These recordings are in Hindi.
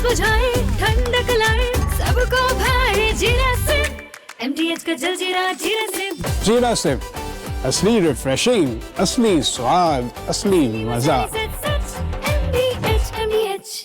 बुझाए ठंडक लाए सबको भाए जीरा सिप MTH का जलजीरा जीरा सिप। जीरा सिप असली रिफ्रेशिंग, असली स्वाद, असली मजा। MTH।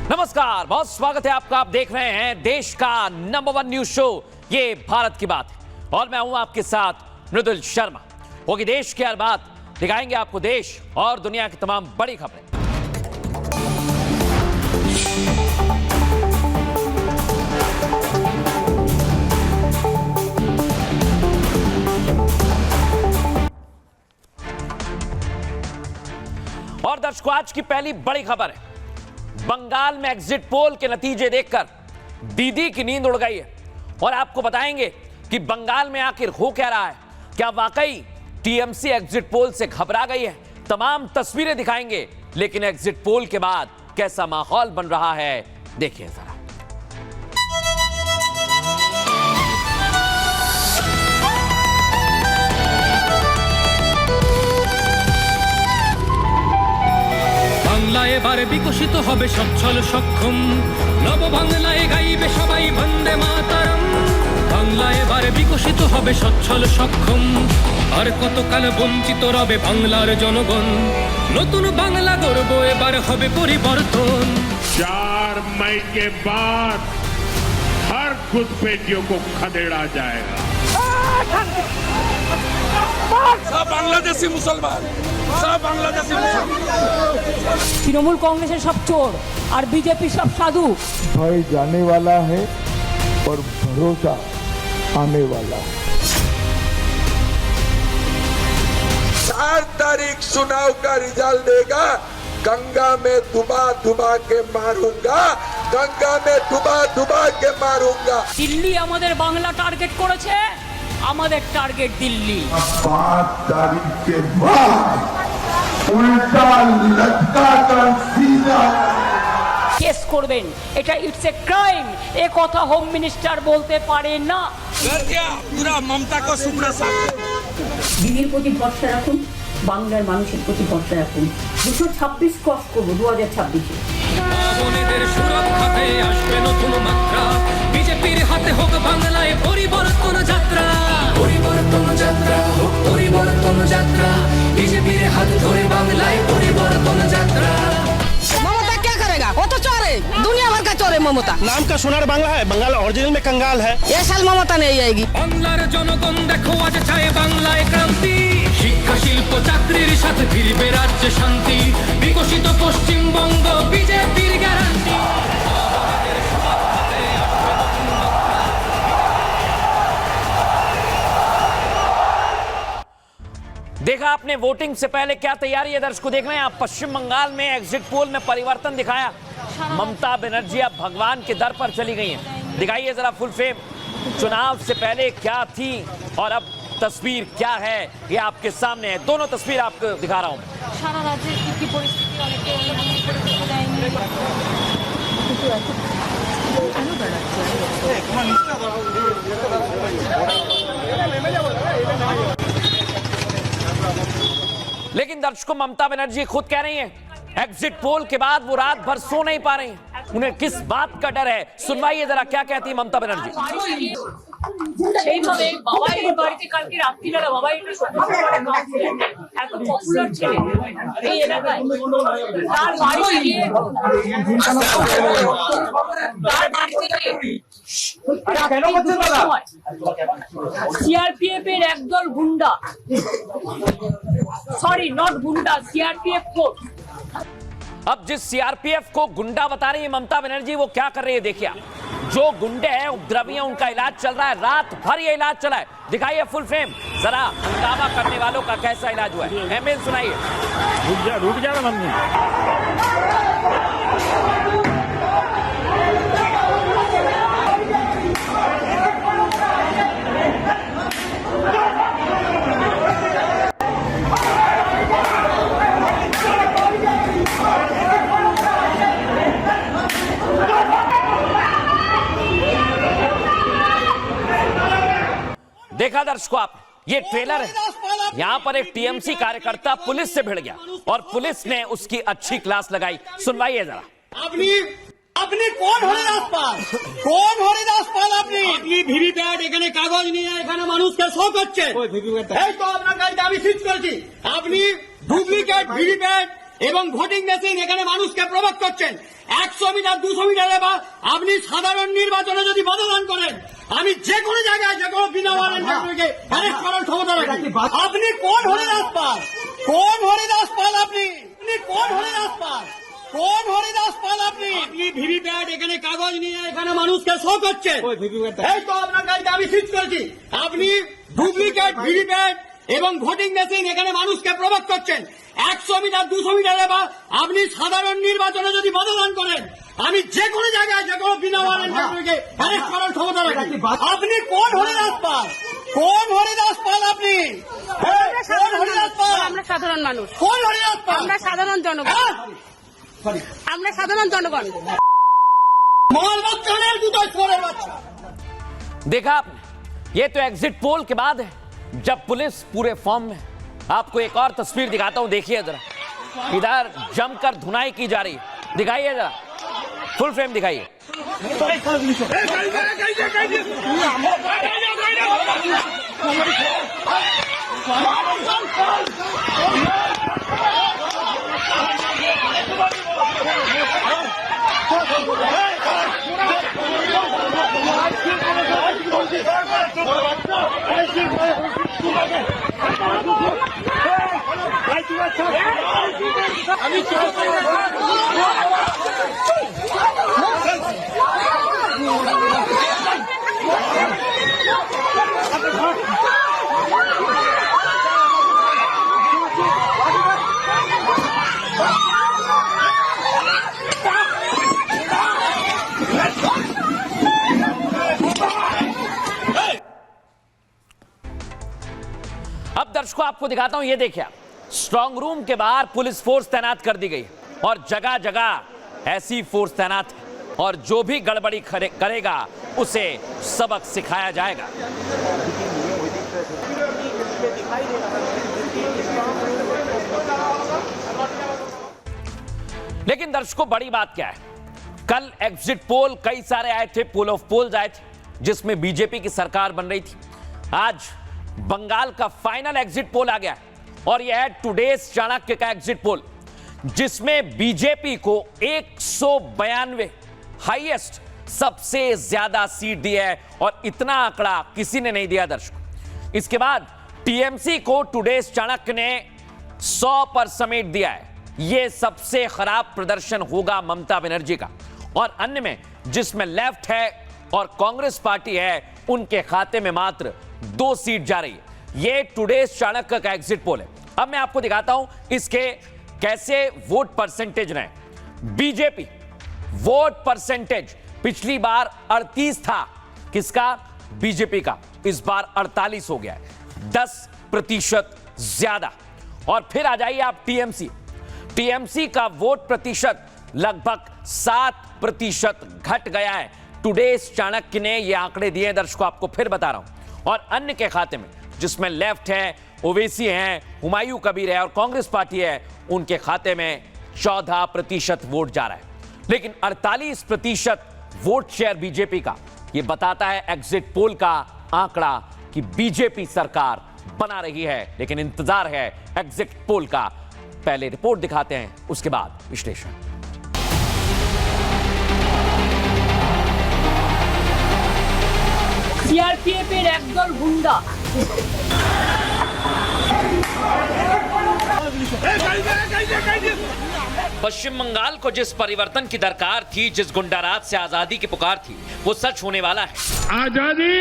नमस्कार, बहुत स्वागत है आपका। आप देख रहे हैं देश का नंबर 1 न्यूज शो ये भारत की बात है और मैं हूं आपके साथ मृदुल शर्मा। होगी देश की हर बात, दिखाएंगे आपको देश और दुनिया की तमाम बड़ी खबरें। और दर्शकों, आज की पहली बड़ी खबर है, बंगाल में एग्जिट पोल के नतीजे देखकर दीदी की नींद उड़ गई है और आपको बताएंगे कि बंगाल में आखिर हो क्या रहा है। क्या वाकई टीएमसी एग्जिट पोल से घबरा गई है? तमाम तस्वीरें दिखाएंगे, लेकिन एग्जिट पोल के बाद कैसा माहौल बन रहा है देखिए जरा। বাংলা এবারে বিকশিত হবে সচ্ছল সক্ষম, নব বাংলায় গাইবে সবাই বন্দে মাতরম। বাংলা এবারে বিকশিত হবে সচ্ছল সক্ষম, আর কতকাল বঞ্চিত রবে বাংলার জনগণ। নতুন বাংলা গর্ব এবার হবে পরিবর্তন। 4 मई के बाद हर घुसपैठियों को खदेड़ा जाएगा। सब बांग्लादेशी मुसलमान, सब बांग्लादेशी मुसलमान। तृणमूल कांग्रेस सब चोर और बीजेपी सब साधु। भय जाने वाला है और भरोसा आने वाला है। 4 तारीख चुनाव का रिजल्ट देगा। गंगा में डुबा डुबा के मारूंगा, गंगा में डुबा डुबा के मारूंगा। दिल्ली আমাদের বাংলা টার্গেট করেছে, আমাদের টার্গেট দিল্লি। 5 तारीख के बाद उल्टा लटका कर सीधा কেস করবেন, এটা ইটস এ ক্রাইম। এই কথা হোম মিনিস্টার বলতে পারে না। पूरा ममता को सुपड़ा साफ। দিদির প্রতি ভরসা রাখুন, বাংলার মানুষের প্রতি ভরসা রাখুন। 226 ক্রস করবো 2026-এ। বোনেদের সুরক্ষাতে আসবে নতুন মাত্রা, বিজেপির হাতে হোক বাংলায় পরিবর্তন যাত্রা। পরিবর্তন যাত্রা হোক পরিবর্তন যাত্রা, বিজেপির হাত ধরে বাংলায় পরিবর্তন যাত্রা। ममता क्या करेगा? वो तो चोर है, दुनिया भर का चोर है ममता। नाम का सोनार बांग्ला है, बंगाल ओरिजिनल में कंगाल है। ये साल ममता नहीं आएगी। বাংলার জনগণ দেখো আজ চায় বাংলায় ক্রান্তি, শিক্ষা শিল্প চাকরির সাথে ফিরবে রাজ্যে শান্তি। বিকশিত পশ্চিমবঙ্গ বিজেপির গ্যারান্টি। देखा आपने वोटिंग से पहले क्या तैयारी है दर्शकों, देख रहे हैं आप। पश्चिम बंगाल में एग्जिट पोल में परिवर्तन दिखाया। ममता बनर्जी अब भगवान के दर पर चली गई हैं। दिखाइए जरा फुल फ्रेम, चुनाव से पहले क्या थी और अब तस्वीर क्या है, ये आपके सामने है। दोनों तस्वीर आपको दिखा रहा हूं। সারা রাজ্যের কি পরিস্থিতি অনেকে लेकिन दर्शकों, ममता बनर्जी खुद कह रही हैं एग्जिट पोल के बाद वो रात भर सो नहीं पा रही हैं। उन्हें किस बात का डर है, सुनवाइए जरा क्या कहती है ममता बनर्जी। সেইভাবে বাবাই এই বাড়িতে কালকে রাত্রিবেলা বাবাই এটা এত পপুলার ছেলে এই এলাকায়, তার বাড়িতে গিয়ে সিআরপিএফ এর একদল গুন্ডা, সরি নট গুন্ডা, सीआरपीएफ को। अब जिस सीआरपीएफ को गुंडा बता रही है ममता बनर्जी, वो क्या कर रही है देखिए आप। जो गुंडे हैं, उपद्रवी हैं, उनका इलाज चल रहा है, रात भर ये इलाज चला है। दिखाइए फुल फ्रेम जरा, हंगामा करने वालों का कैसा इलाज हुआ है। एमएल सुनाइए। रुक जा मम्मी। दर्शकों आप ये ट्रेलर है, यहां पर एक टीएमसी कार्यकर्ता पुलिस से भिड़ गया और पुलिस ने उसकी अच्छी क्लास लगाई। सुनवाइए जरा। আপনি কোন হরিদাস পাল? কোন হরিদাস পাল আপনি? আপনি ভিভিপ্যাট, এখানে কাগজ নিয়ে এখানে মানুষকে শো করছে। এই তো আপনার গাড়িতে আমি সিজ করেছি। আপনি ডুপ্লিকেট ভিভিপ্যাট এবং ভোটিং মেশিন এখানে মানুষকে প্রভাব করছেন। 100 মিটার 200 মিটারে বা আপনি সাধারণ নির্বাচনে যদি মতদান করেন, আমি যে কোনো জায়গায় যে কোনো বিনা ওয়ারেন্টে অ্যারেস্ট করার ক্ষমতা রাখি। আপনি কোন হরিদাস পাল? কোন হরিদাস পাল আপনি? আপনি কোন হরিদাস পাল? কোন হরিদাস পাল আপনি? আপনি ভিভিপ্যাট, এখানে কাগজ নিয়ে এখানে মানুষকে শো করছে। এই তো আপনার গাড়িতে আমি সিজ করেছি। আপনি ডুপ্লিকেট ভিভিপ্যাট এবং ভোটিং মেশিন এখানে মানুষকে প্রভাব করছেন। 100 মিটার 200 মিটারে বা আপনি সাধারণ নির্বাচনে যদি মতদান করেন, আমি যে কোনো জায়গায় যে কোনো বিনা ওয়ারেন্টে অ্যারেস্ট করার ক্ষমতা রাখি। আপনি কোন হরিদাস পাল? কোন হরিদাস পাল আপনি? কোন হরিদাস পাল? আমরা সাধারণ মানুষ। কোন হরিদাস পাল? আমরা সাধারণ জনগণ। আমরা সাধারণ জনগণ। देखा आपने, ये तो एग्जिट पोल के बाद है जब पुलिस पूरे फॉर्म में। आपको एक और तस्वीर दिखाता हूं, देखिए जरा। इधर जमकर धुनाई की जा रही है, दिखाइए जरा, फुल फ्रेम दिखाइए। अब दर्शकों आपको दिखाता हूं, ये देखिए, स्ट्रांग रूम के बाहर पुलिस फोर्स तैनात कर दी गई और जगह जगह ऐसी फोर्स तैनात है और जो भी गड़बड़ी करेगा उसे सबक सिखाया जाएगा। लेकिन दर्शकों, बड़ी बात क्या है, कल एग्जिट पोल कई सारे आए थे, पोल ऑफ पोल्स आए थे जिसमें बीजेपी की सरकार बन रही थी। आज बंगाल का फाइनल एग्जिट पोल आ गया और यह है टुडेज चाणक्य का एग्जिट पोल, जिसमें बीजेपी को 192 हाईएस्ट, सबसे ज्यादा सीट दी है और इतना आंकड़ा किसी ने नहीं दिया दर्शकों। इसके बाद टीएमसी को टुडेज चाणक्य ने 100 पर समेट दिया है। यह सबसे खराब प्रदर्शन होगा ममता बनर्जी का, और अन्य में जिसमें लेफ्ट है और कांग्रेस पार्टी है, उनके खाते में मात्र 2 सीट जा रही है। यह टुडेज चाणक्य का एग्जिट पोल है। अब मैं आपको दिखाता हूं इसके कैसे वोट परसेंटेज रहे। बीजेपी वोट परसेंटेज पिछली बार 38 था, किसका? बीजेपी का। इस बार 48 हो गया है, 10% ज्यादा। और फिर आ जाइए आप टीएमसी का वोट प्रतिशत लगभग 7% घट गया है। टुडेज चाणक्य ने ये आंकड़े दिए दर्शकों, आपको फिर बता रहा हूं। और अन्य के खाते में जिसमें लेफ्ट है, ओवैसी हैं, हुमायूं कबीर है और कांग्रेस पार्टी है, उनके खाते में 14% वोट जा रहा है। लेकिन 48% वोट शेयर बीजेपी का, यह बताता है एग्जिट पोल का आंकड़ा कि बीजेपी सरकार बना रही है। लेकिन इंतजार है एग्जिट पोल का। पहले रिपोर्ट दिखाते हैं, उसके बाद विश्लेषण। সিআরপিএফের একদল গুন্ডা पश्चिम बंगाल को जिस परिवर्तन की दरकार थी, जिस गुंडाराज से आजादी की पुकार थी, वो सच होने वाला है। आजादी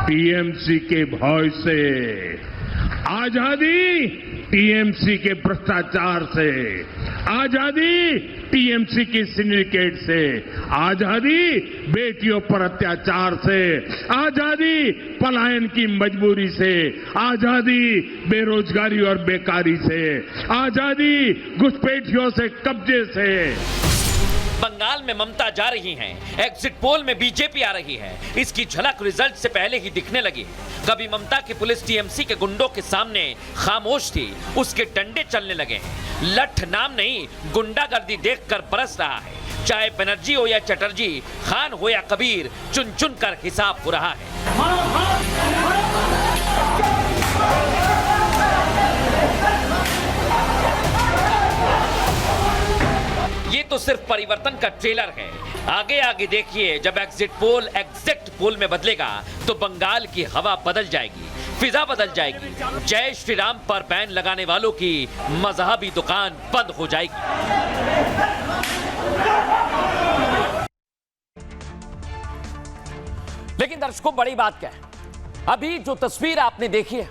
टीएमसी के भय से, आजादी टीएमसी के भ्रष्टाचार से, आजादी टीएमसी की सिंडिकेट से, आजादी बेटियों पर अत्याचार से, आजादी पलायन की मजबूरी से, आजादी बेरोजगारी और बेकारी से, आजादी घुसपैठियों से, कब्जे से। बंगाल में ममता जा रही हैं, एग्जिट पोल में बीजेपी आ रही है, इसकी झलक रिजल्ट से पहले ही दिखने लगी। कभी ममता की पुलिस टीएमसी के गुंडों के सामने खामोश थी, उसके डंडे चलने लगे हैं। लठ नाम नहीं, गुंडागर्दी देखकर बरस रहा है। चाहे बनर्जी हो या चटर्जी, खान हो या कबीर, चुन चुन कर हिसाब हो रहा है। ये तो सिर्फ परिवर्तन का ट्रेलर है। आगे आगे देखिए, जब एग्जिट पोल एग्जैक्ट पोल में बदलेगा तो बंगाल की हवा बदल जाएगी, फिजा बदल जाएगी। जय श्री राम पर बैन लगाने वालों की मजहबी दुकान बंद हो जाएगी। लेकिन दर्शकों, बड़ी बात क्या है, अभी जो तस्वीर आपने देखी है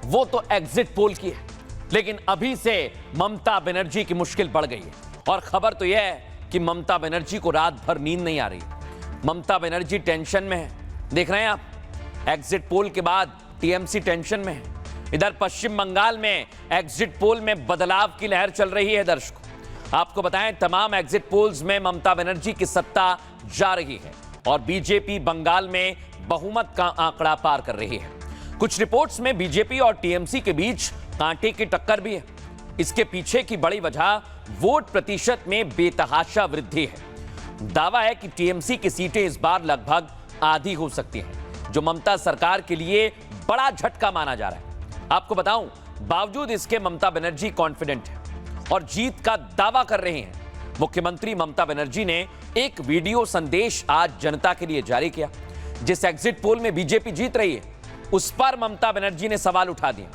वो तो एग्जिट पोल की है, लेकिन अभी से ममता बनर्जी की मुश्किल बढ़ गई है। और खबर तो यह है कि ममता बनर्जी को रात भर नींद नहीं आ रही। ममता बनर्जी टेंशन में है, देख रहे हैं आप, एग्जिट पोल के बाद टीएमसी टेंशन में है। इधर पश्चिम बंगाल में एग्जिट पोल में बदलाव की लहर चल रही है। दर्शकों, आपको बताएं, तमाम एग्जिट पोल्स में ममता बनर्जी की सत्ता जा रही है और बीजेपी बंगाल में बहुमत का आंकड़ा पार कर रही है। कुछ रिपोर्ट्स में बीजेपी और टीएमसी के बीच कांटे की टक्कर भी है। इसके पीछे की बड़ी वजह वोट प्रतिशत में बेतहाशा वृद्धि है। दावा है कि टीएमसी की सीटें इस बार लगभग आधी हो सकती हैं, जो ममता सरकार के लिए बड़ा झटका माना जा रहा है। आपको बताऊं, बावजूद इसके ममता बनर्जी कॉन्फिडेंट है और जीत का दावा कर रहे हैं। मुख्यमंत्री ममता बनर्जी ने एक वीडियो संदेश आज जनता के लिए जारी किया। जिस एग्जिट पोल में बीजेपी जीत रही है, उस पर ममता बनर्जी ने सवाल उठा दिए।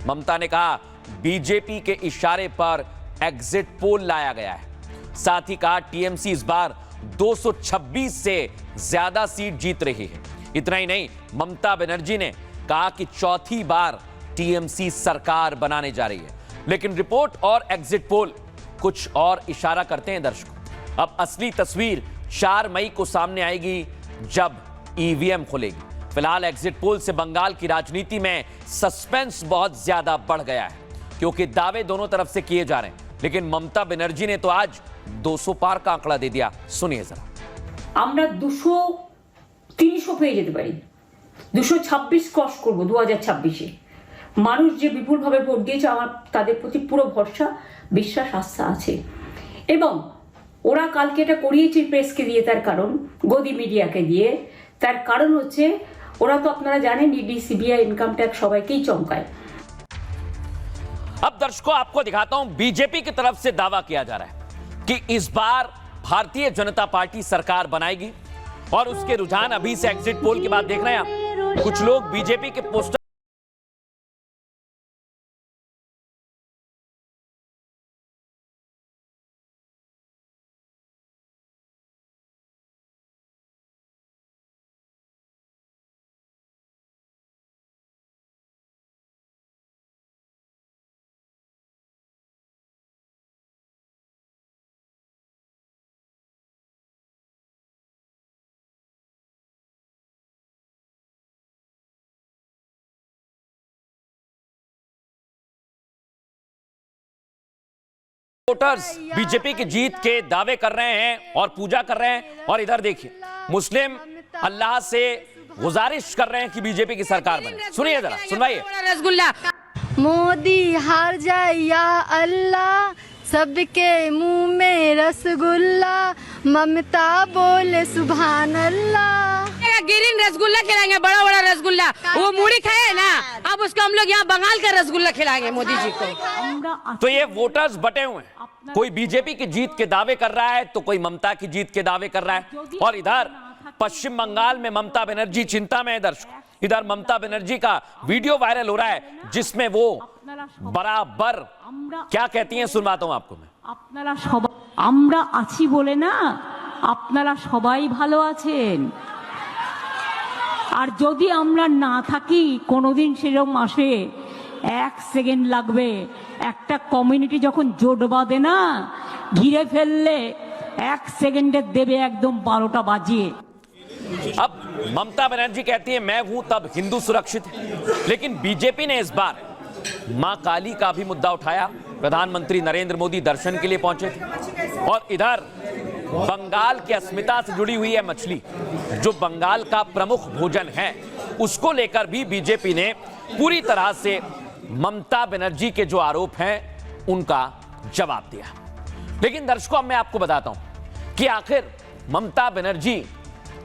ममता ने कहा, बीजेपी के इशारे पर एग्जिट पोल लाया गया है। साथ ही कहा, टीएमसी इस बार 226 से ज्यादा सीट जीत रही है। इतना ही नहीं, ममता बनर्जी ने कहा कि चौथी बार टीएमसी सरकार बनाने जा रही है। लेकिन रिपोर्ट और एग्जिट पोल कुछ और इशारा करते हैं। दर्शकों, अब असली तस्वीर 4 मई को सामने आएगी, जब ईवीएम खुलेगी। फिलहाल एग्जिट पोल से बंगाल की राजनीति में सस्पेंस बहुत ज्यादा बढ़ गया है, क्योंकि दावे दोनों तरफ से किए जा रहे हैं। लेकिन ममता बनर्जी ने तो आज 200 पार का आंकड़ा दे दिया। सुनिए जरा। আমরা 200-300 পেয়ে যেতে পারি, 226 ক্রস করব 2026-এ। মানুষ যে বিপুলভাবে ভোট দিয়েছে, আমার তাদের প্রতি পুরো ভরসা, বিশ্বাস, আস্থা আছে। এবং ওরা কালকে এটা করিয়েছে প্রেসকে দিয়ে, তার কারণ গদি মিডিয়াকে দিয়ে। তার কারণ হচ্ছে, ওরা তো আপনারা জানেন ইডি, সিবিআই, ইনকাম ট্যাক্স সবাইকেই চমকায়। अब दर्शकों, आपको दिखाता हूं, बीजेपी की तरफ से दावा किया जा रहा है कि इस बार भारतीय जनता पार्टी सरकार बनाएगी। और उसके रुझान अभी से एग्जिट पोल के बाद देख रहे हैं आप, कुछ लोग बीजेपी के पोस्टर वोटर्स बीजेपी की जीत के दावे कर रहे हैं और पूजा कर रहे हैं। और इधर देखिए, मुस्लिम अल्लाह से गुजारिश कर रहे हैं कि बीजेपी की सरकार बने। सुनिए जरा, सुनवाइए। रसगुल्ला मोदी हार जाए या अल्लाह, सबके मुंह में रसगुल्ला, ममता बोले सुभान अल्लाह। ग्रीन रसगुल्ला खिलाएंगे, बड़ा बड़ा रसगुल्ला। वो मूढ़ी खाए ना, अब उसको हम लोग यहाँ बंगाल का रसगुल्ला खिलाएंगे मोदी जी को। तो ये वोटर्स बटे हुए हैं, कोई बीजेपी की जीत के दावे कर रहा है तो कोई ममता की जीत के दावे कर रहा है। और इधर पश्चिम बंगाल में ममता बनर्जी चिंता में है। दर्शकों, इधर ममता बनर्जी का वीडियो वायरल हो रहा है, जिसमें वो बराबर क्या कहती हैं, सुनवाता हूं आपको मैं। আপনারা সবাই আমরা আছি বলে না, আপনারা সবাই ভালো আছেন। আর যদি আমরা না থাকি, কোনোদিন সেরকম আসে 1 সেকেন্ড লাগবে। একটা কমিউনিটি যখন জোট বাঁধে না, ঘিরে ফেললে 1 সেকেন্ডে দেবে একদম 12টা বাজিয়ে। अब ममता बनर्जी कहती है, मैं हूं तब हिंदू सुरक्षित है। लेकिन बीजेपी ने इस बार मां काली का भी मुद्दा उठाया। प्रधानमंत्री नरेंद्र मोदी दर्शन के लिए पहुंचे थे। और इधर बंगाल की अस्मिता से जुड़ी हुई है मछली, जो बंगाल का प्रमुख भोजन है, उसको लेकर भी बीजेपी ने पूरी तरह से ममता बनर्जी के जो आरोप हैं उनका जवाब दिया। लेकिन दर्शकों, अब मैं आपको बताता हूं कि आखिर ममता बनर्जी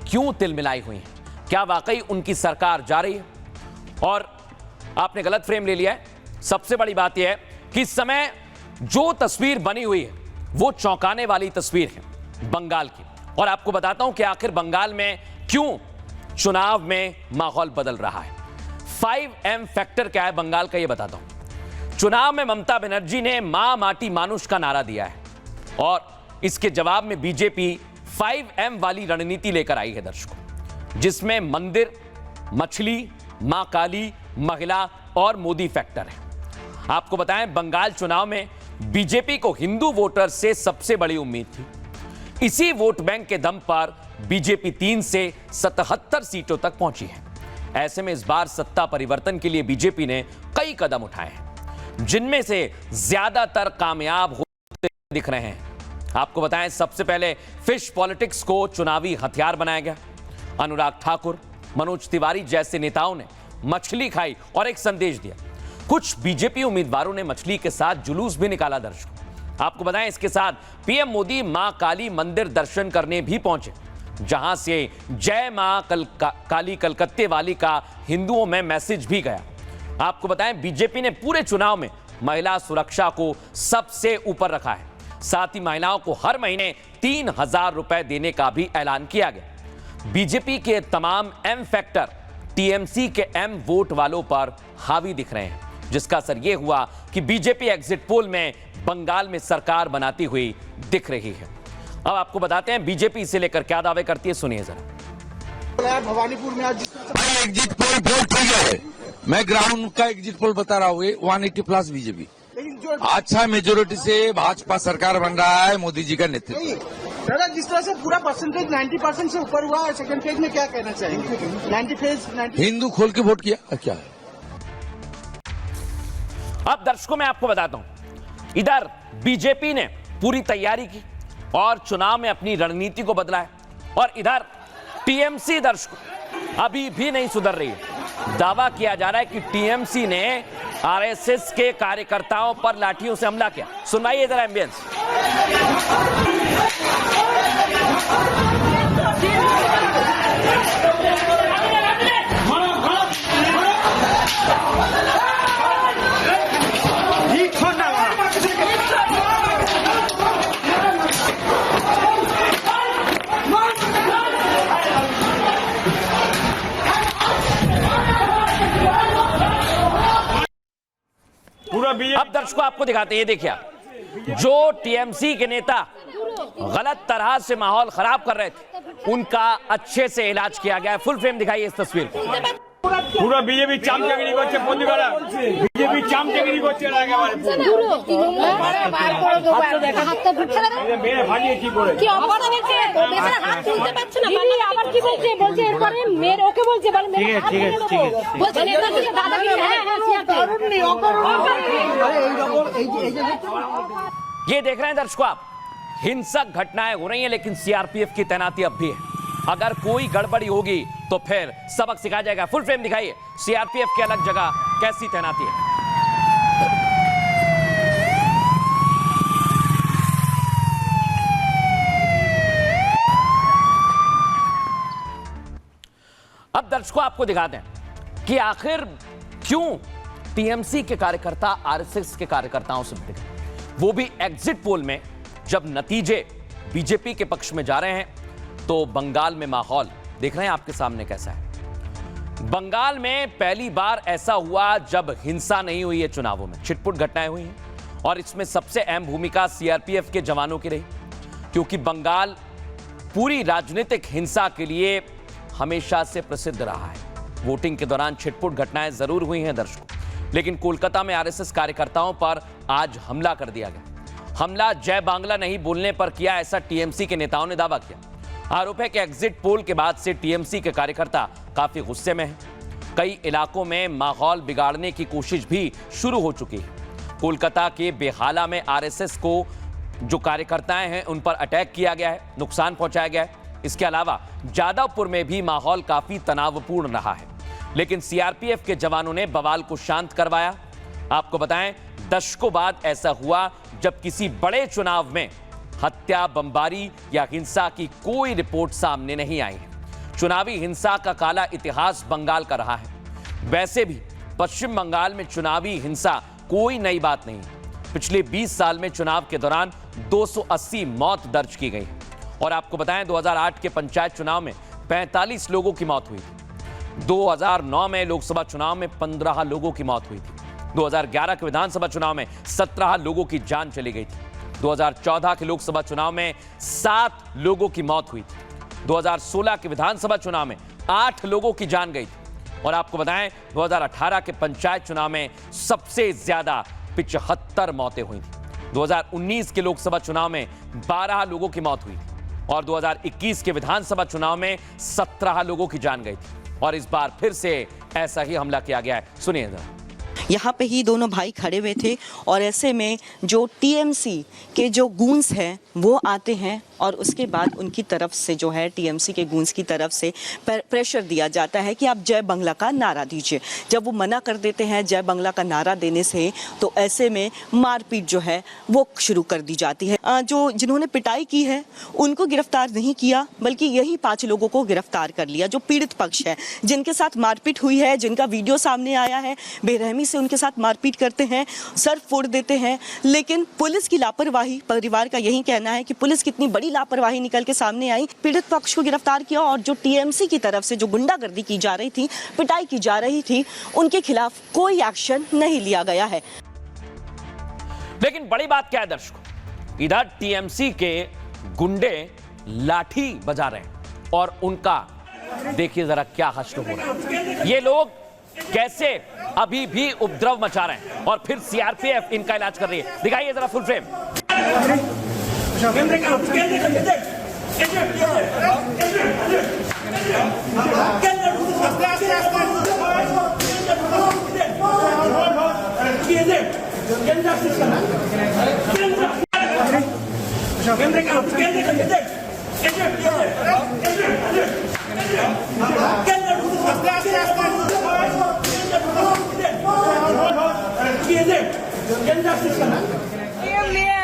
क्यों तिलमिलाई हुई हैं। क्या वाकई उनकी सरकार जा रही है? और आपने गलत फ्रेम ले लिया है। सबसे बड़ी बात यह है कि इस समय जो तस्वीर बनी हुई है वो चौंकाने वाली तस्वीर है बंगाल की। और आपको बताता हूं कि आखिर बंगाल में क्यों चुनाव में माहौल बदल रहा है। 5M फैक्टर क्या है बंगाल का, यह बताता हूं। चुनाव में ममता बनर्जी ने मां माटी मानुष का नारा दिया है और इसके जवाब में बीजेपी 5M वाली रणनीति लेकर आई है दर्शकों, जिसमें मंदिर, मछली, मां काली, महिला और मोदी फैक्टर है। आपको बताएं, बंगाल चुनाव में बीजेपी को हिंदू वोटर से सबसे बड़ी उम्मीद थी। इसी वोट बैंक के दम पर बीजेपी 3 से 77 सीटों तक पहुंची है। ऐसे में इस बार सत्ता परिवर्तन के लिए बीजेपी ने कई कदम उठाए हैं, जिनमें से ज्यादातर कामयाब होते दिख रहे हैं। आपको बताएं, सबसे पहले फिश पॉलिटिक्स को चुनावी हथियार बनाया गया। अनुराग ठाकुर, मनोज तिवारी जैसे नेताओं ने मछली खाई और एक संदेश दिया। कुछ बीजेपी उम्मीदवारों ने मछली के साथ जुलूस भी निकाला दर्शकों। आपको बताएं, इसके साथ पीएम मोदी मां काली मंदिर दर्शन करने भी पहुंचे, जहां से जय मां काली कलकत्ते वाली का हिंदुओं में मैसेज भी गया। आपको बताएं, बीजेपी ने पूरे चुनाव में महिला सुरक्षा को सबसे ऊपर रखा है। साथ ही महिलाओं को हर महीने 3000 रुपए देने का भी ऐलान किया गया। बीजेपी के तमाम एम फैक्टर टीएमसी के एम वोट वालों पर हावी दिख रहे हैं, जिसका असर यह हुआ कि बीजेपी एग्जिट पोल में बंगाल में सरकार बनाती हुई दिख रही है। अब आपको बताते हैं बीजेपी इसे लेकर क्या दावे करती है, सुनिए जरा। भवानीपुर में आज एग्जिट पोल बहुत ठीक है, मैं ग्राउंड का एग्जिट पोल बता रहा हूँ, 180 प्लस बीजेपी अच्छा मेजोरिटी से भाजपा सरकार बन रहा है मोदी जी का नेतृत्व। दादा, जिस तरह से पूरा परसेंटेज 90% से ऊपर हुआ है, सेकंड फेज में क्या कहना चाहेंगे? 90 हिंदू खोल के वोट किया क्या है? अब दर्शकों, मैं आपको बताता हूं, इधर बीजेपी ने पूरी तैयारी की और चुनाव में अपनी रणनीति को बदला है, और इधर टीएमसी दर्शकों अभी भी नहीं सुधर रही है। दावा किया जा रहा है कि टीएमसी ने आरएसएस के कार्यकर्ताओं पर लाठियों से हमला किया। सुनवाइए जरा एम्बियंस। अब दर्शकों आपको दिखाते हैं, ये देखिए, जो टीएमसी के नेता गलत तरह से माहौल खराब कर रहे थे, उनका अच्छे से इलाज किया गया है। फुल फ्रेम दिखाइए इस तस्वीर को। পুরো বিজেপি চামচাগিরি করছে, প্রতিবারা বিজেপি চামচাগিরি করছে একেবারে মেরে ভাগিয়ে কি করে কি অপরাধ হয়েছে? বেচারা হাত তুলতে পারছে না, আবার কি বলছে? বলছে এরপরে মেরে ওকে বলছে, বলে মেরে হাত তুলে দেবো। বলছে নেতা থেকে দাদাগিরি, হ্যাঁ ये देख रहे हैं दर्शकों आप, हिंसक घटनाएं हो रही हैं, लेकिन सीआरपीएफ की तैनाती अब भी है। अगर कोई गड़बड़ी होगी तो फिर सबक सिखाया जाएगा। फुल फ्रेम दिखाइए, सीआरपीएफ की अलग जगह कैसी तैनाती है। अब दर्शकों आपको दिखाते हैं कि आखिर क्यों टीएमसी के कार्यकर्ता आरएसएस के कार्यकर्ताओं से भिड़ गए। वो भी एग्जिट पोल में जब नतीजे बीजेपी के पक्ष में जा रहे हैं, तो बंगाल में माहौल देख रहे हैं आपके सामने कैसा है। बंगाल में पहली बार ऐसा हुआ जब हिंसा नहीं हुई है चुनावों में, छिटपुट घटनाएं हुई हैं, और इसमें सबसे अहम भूमिका सीआरपीएफ के जवानों की रही, क्योंकि बंगाल पूरी राजनीतिक हिंसा के लिए हमेशा से प्रसिद्ध रहा है। वोटिंग के दौरान छिटपुट घटनाएं जरूर हुई हैं दर्शकों, लेकिन कोलकाता में आरएसएस कार्यकर्ताओं पर आज हमला कर दिया गया। हमला जय बांग्ला नहीं बोलने पर किया, ऐसा टीएमसी के नेताओं ने दावा किया। आरोप है कि एग्जिट पोल के बाद से टीएमसी के कार्यकर्ता काफी गुस्से में हैं। कई इलाकों में माहौल बिगाड़ने की कोशिश भी शुरू हो चुकी है। कोलकाता के बेहाला में आरएसएस को जो कार्यकर्ताएं हैं उन पर अटैक किया गया है, नुकसान पहुंचाया गया है। इसके अलावा जादवपुर में भी माहौल काफी तनावपूर्ण रहा है, लेकिन सीआरपीएफ के जवानों ने बवाल को शांत करवाया। आपको बताएं, दशकों बाद ऐसा हुआ जब किसी बड़े चुनाव में हत्या, बमबारी या हिंसा की कोई रिपोर्ट सामने नहीं आई है। चुनावी हिंसा का काला इतिहास बंगाल का रहा है। वैसे भी पश्चिम बंगाल में चुनावी हिंसा कोई नई बात नहीं। पिछले 20 साल में चुनाव के दौरान 280 मौत दर्ज की गई है। और आपको बताएं, 2008 के पंचायत चुनाव में 45 लोगों की मौत हुई थी। 2009 में लोकसभा चुनाव में 15 लोगों की मौत हुई थी। 2011 के विधानसभा चुनाव में 17 लोगों की जान चली गई थी। 2014 के लोकसभा चुनाव में 7 लोगों की मौत हुई थी। 2016 के विधानसभा चुनाव में 8 लोगों की जान गई थी। और आपको बताएं, 2018 के पंचायत चुनाव में सबसे ज्यादा 75 मौतें हुई थी। 2019 के लोकसभा चुनाव में 12 लोगों की मौत हुई थी और 2021 के विधानसभा चुनाव में 17 लोगों की जान गई थी। और इस बार फिर से ऐसा ही हमला किया गया है। सुनिए जरा। यहाँ पे ही दोनों भाई खड़े हुए थे और ऐसे में जो टीएमसी के जो गूंस हैं वो आते हैं और उसके बाद उनकी तरफ से जो है टीएमसी के गूंस की तरफ से प्रेशर दिया जाता है कि आप जय बंगला का नारा दीजिए। जब वो मना कर देते हैं जय बंगला का नारा देने से, तो ऐसे में मारपीट जो है वो शुरू कर दी जाती है। जो जिन्होंने पिटाई की है उनको गिरफ्तार नहीं किया, बल्कि यही 5 लोगों को गिरफ्तार कर लिया जो पीड़ित पक्ष है, जिनके साथ मारपीट हुई है, जिनका वीडियो सामने आया है। बेरहमी से उनके साथ मारपीट करते हैं, सर फोड़ देते हैं। लेकिन पुलिस की लापरवाही, परिवार का यही कहना है कि पुलिस कितनी बड़ी लापरवाही निकल के सामने आई। पीड़ित पक्ष को गिरफ्तार किया और जो टीएमसी की तरफ से जो गुंडागर्दी की जा रही थी, पिटाई की जा रही थी, उनके खिलाफ कोई एक्शन नहीं लिया गया है। लेकिन बड़ी बात क्या है दर्शकों, इधर टीएमसी के गुंडे लाठी बजा रहे हैं और उनका देखिए जरा क्या हश्र हो रहा है। ये लोग कैसे अभी भी उपद्रव मचा रहे हैं और फिर सीआरपीएफ इनका इलाज कर रही है। दिखाइए जरा फुल फ्रेम।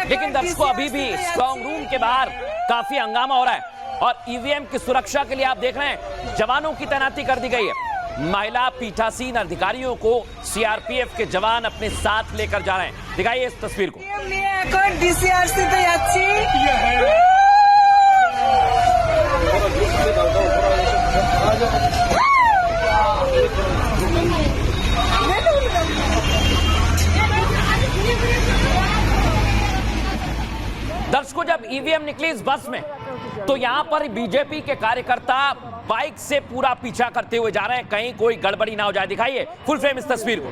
लेकिन दर्शकों, अभी भी स्ट्रांग रूम के बाहर काफी हंगामा हो रहा है और ईवीएम की सुरक्षा के लिए आप देख रहे हैं जवानों की तैनाती कर दी गई है। महिला पीठासीन अधिकारियों को सीआरपीएफ के जवान अपने साथ लेकर जा रहे हैं। दिखाइए इस तस्वीर को। दर्शकों, जब ईवीएम निकली इस बस में तो यहां पर बीजेपी के कार्यकर्ता बाइक से पूरा पीछा करते हुए जा रहे हैं, कहीं कोई गड़बड़ी ना हो जाए। दिखाइए फुल फ्रेम इस तस्वीर को।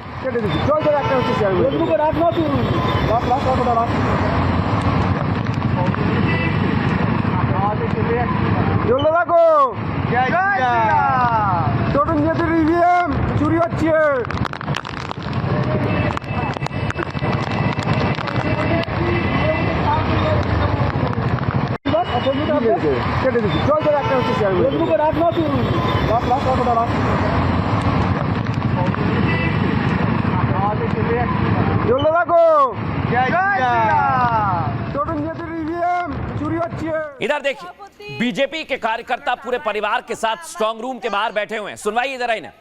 चोरी হচ্ছে। इधर देखिए, बीजेपी के कार्यकर्ता पूरे परिवार के साथ स्ट्रांग रूम के बाहर बैठे हुए हैं। सुनवाइए जरा इन्हें।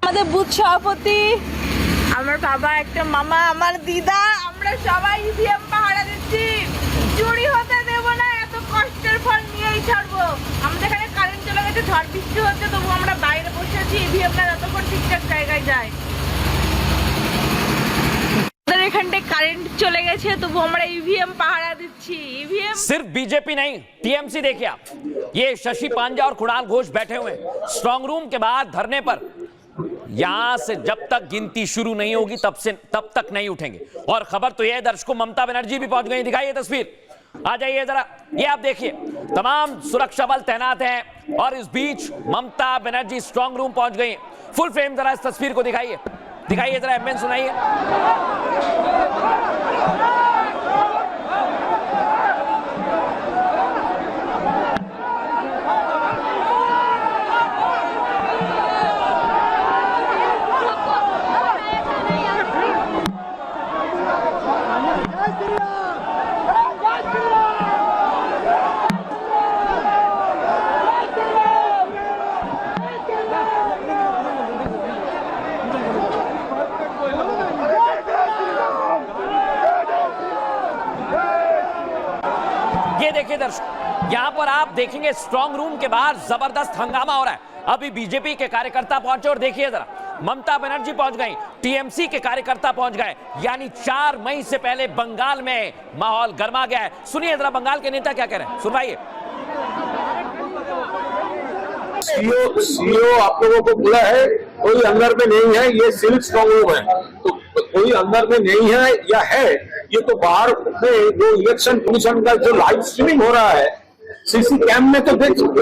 আমাদের বুথ সভাপতি, আমার বাবা, একটা মামা, আমার দিদা, আমরা সবাই ইভিএম পাহারা দিচ্ছি। চুরি হতে দেব না, এত কষ্টের ফল নিয়েই ছাড়বো। আমাদের এখানে কারেন্ট চলে গেছে, ঝড় বৃষ্টি হচ্ছে, তবু আমরা বাইরে বসে আছি ইভিএমটা যতক্ষণ ঠিকঠাক জায়গায় যায়। আমাদের এখানটা কারেন্ট চলে গেছে, তবু আমরা ইভিএম পাহারা দিচ্ছি। ইভিএম सिर्फ बीजेपी नहीं, टीएमसी देखिए आप, ये शशि पांजा और कुणाल घोष बैठे हुए हैं स्ट्रांग रूम के बाहर धरने पर। यहां से जब तक गिनती शुरू नहीं होगी तब तक नहीं उठेंगे। और खबर तो यह है दर्शकों, ममता बनर्जी भी पहुंच गई। दिखाइए तस्वीर, आ जाइए जरा। ये आप देखिए, तमाम सुरक्षा बल तैनात हैं और इस बीच ममता बनर्जी स्ट्रांग रूम पहुंच गई। फुल फ्रेम जरा इस तस्वीर को दिखाइए, दिखाइए जरा, एमएन सुनाइए। ये देखिए दर्शक, यहां पर आप देखेंगे स्ट्रांग रूम के बाहर जबरदस्त हंगामा हो रहा है। अभी बीजेपी के कार्यकर्ता पहुंचे और देखिए जरा, ममता बनर्जी पहुंच गई, टीएमसी के कार्यकर्ता पहुंच गए, यानी 4 मई से पहले बंगाल में माहौल गर्मा गया है। सुनिए जरा बंगाल के नेता क्या कह रहे हैं, सुनवाइए। सीओ आप लोगों को बुला है, कोई अंदर में नहीं है, ये सिविल स्ट्रांग रूम है, तो कोई अंदर में नहीं है या है, ये तो बाहर में जो इलेक्शन कमीशन का जो लाइव स्ट्रीमिंग हो रहा है सीसी कैम में, तो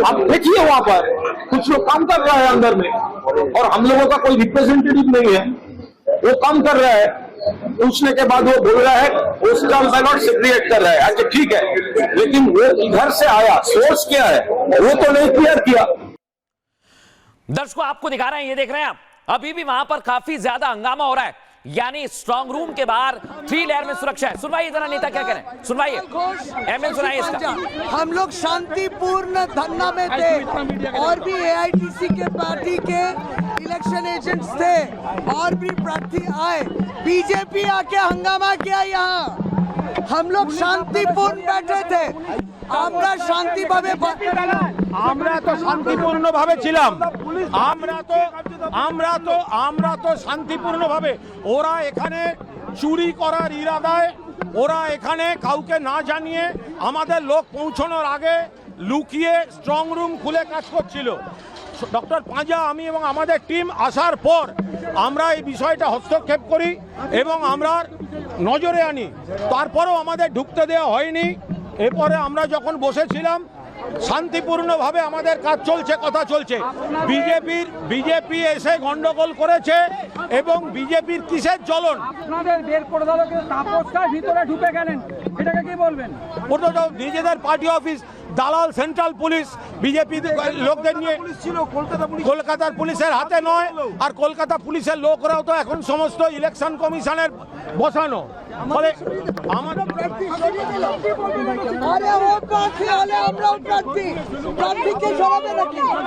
आप देखिए वहां पर कुछ लोग काम कर रहा है अंदर में, और हम लोगों का कोई रिप्रेजेंटेटिव नहीं है, वो काम कर रहा है। पूछने के बाद वो बोल रहा है पोस्टल बैलट सेग्रीगेट कर रहा है। अच्छा ठीक है, लेकिन वो इधर से आया, सोर्स क्या है वो तो नहीं क्लियर किया। दर्शकों आपको दिखा रहे हैं, ये देख रहे हैं आप, अभी भी वहां पर काफी ज्यादा हंगामा हो रहा है, यानी स्ट्रांग रूम के बाहर 3 लेयर में सुरक्षा है। सुनवाइए जरा नेता क्या कह रहे हैं, सुनवाइए, एमएल सुनाइए इसका। हम लोग शांतिपूर्ण धरना में थे, और भी एआईटीसी के पार्टी के इलेक्शन एजेंट्स थे, और भी प्रार्थी आए, बीजेपी आके हंगामा किया यहाँ। हम लोग शांतिपूर्ण बैठे थे, আমরা শান্তিভাবে আমরা তো শান্তিপূর্ণভাবে ছিলাম, আমরা তো শান্তিপূর্ণভাবে, ওরা এখানে চুরি করার ইরাদায়, ওরা এখানে কাউকে না জানিয়ে আমাদের লোক পৌঁছানোর আগে লুকিয়ে স্ট্রং রুম খুলে কাজ করছিল। ডক্টর পাঁজা, আমি এবং আমাদের টিম আসার পর আমরা এই বিষয়টা হস্তক্ষেপ করি এবং আমরা নজরে আনি, তারপরেও আমাদের ঢুকতে দেওয়া হয়নি। এরপরে আমরা যখন বসেছিলাম শান্তিপূর্ণভাবে আমাদের কাজ চলছে, কথা চলছে। বিজেপি এসে গন্ডগোল করেছে এবং বিজেপির কিসের জ্বলন? আপনাদের বের করে দাও, কিন্তু তাপসকার ভিতরে ঢুকে গেলেন, এটাকে কি বলবেন? ওটা তো নিজেদের পার্টি অফিস, দালাল সেন্ট্রাল পুলিশ বিজেপি লোকদের নিয়ে, কলকাতার পুলিশের হাতে নয়। আর কলকাতা পুলিশের লোকরাও তো এখন সমস্ত ইলেকশন কমিশনের বসানো, ফলে আমাদের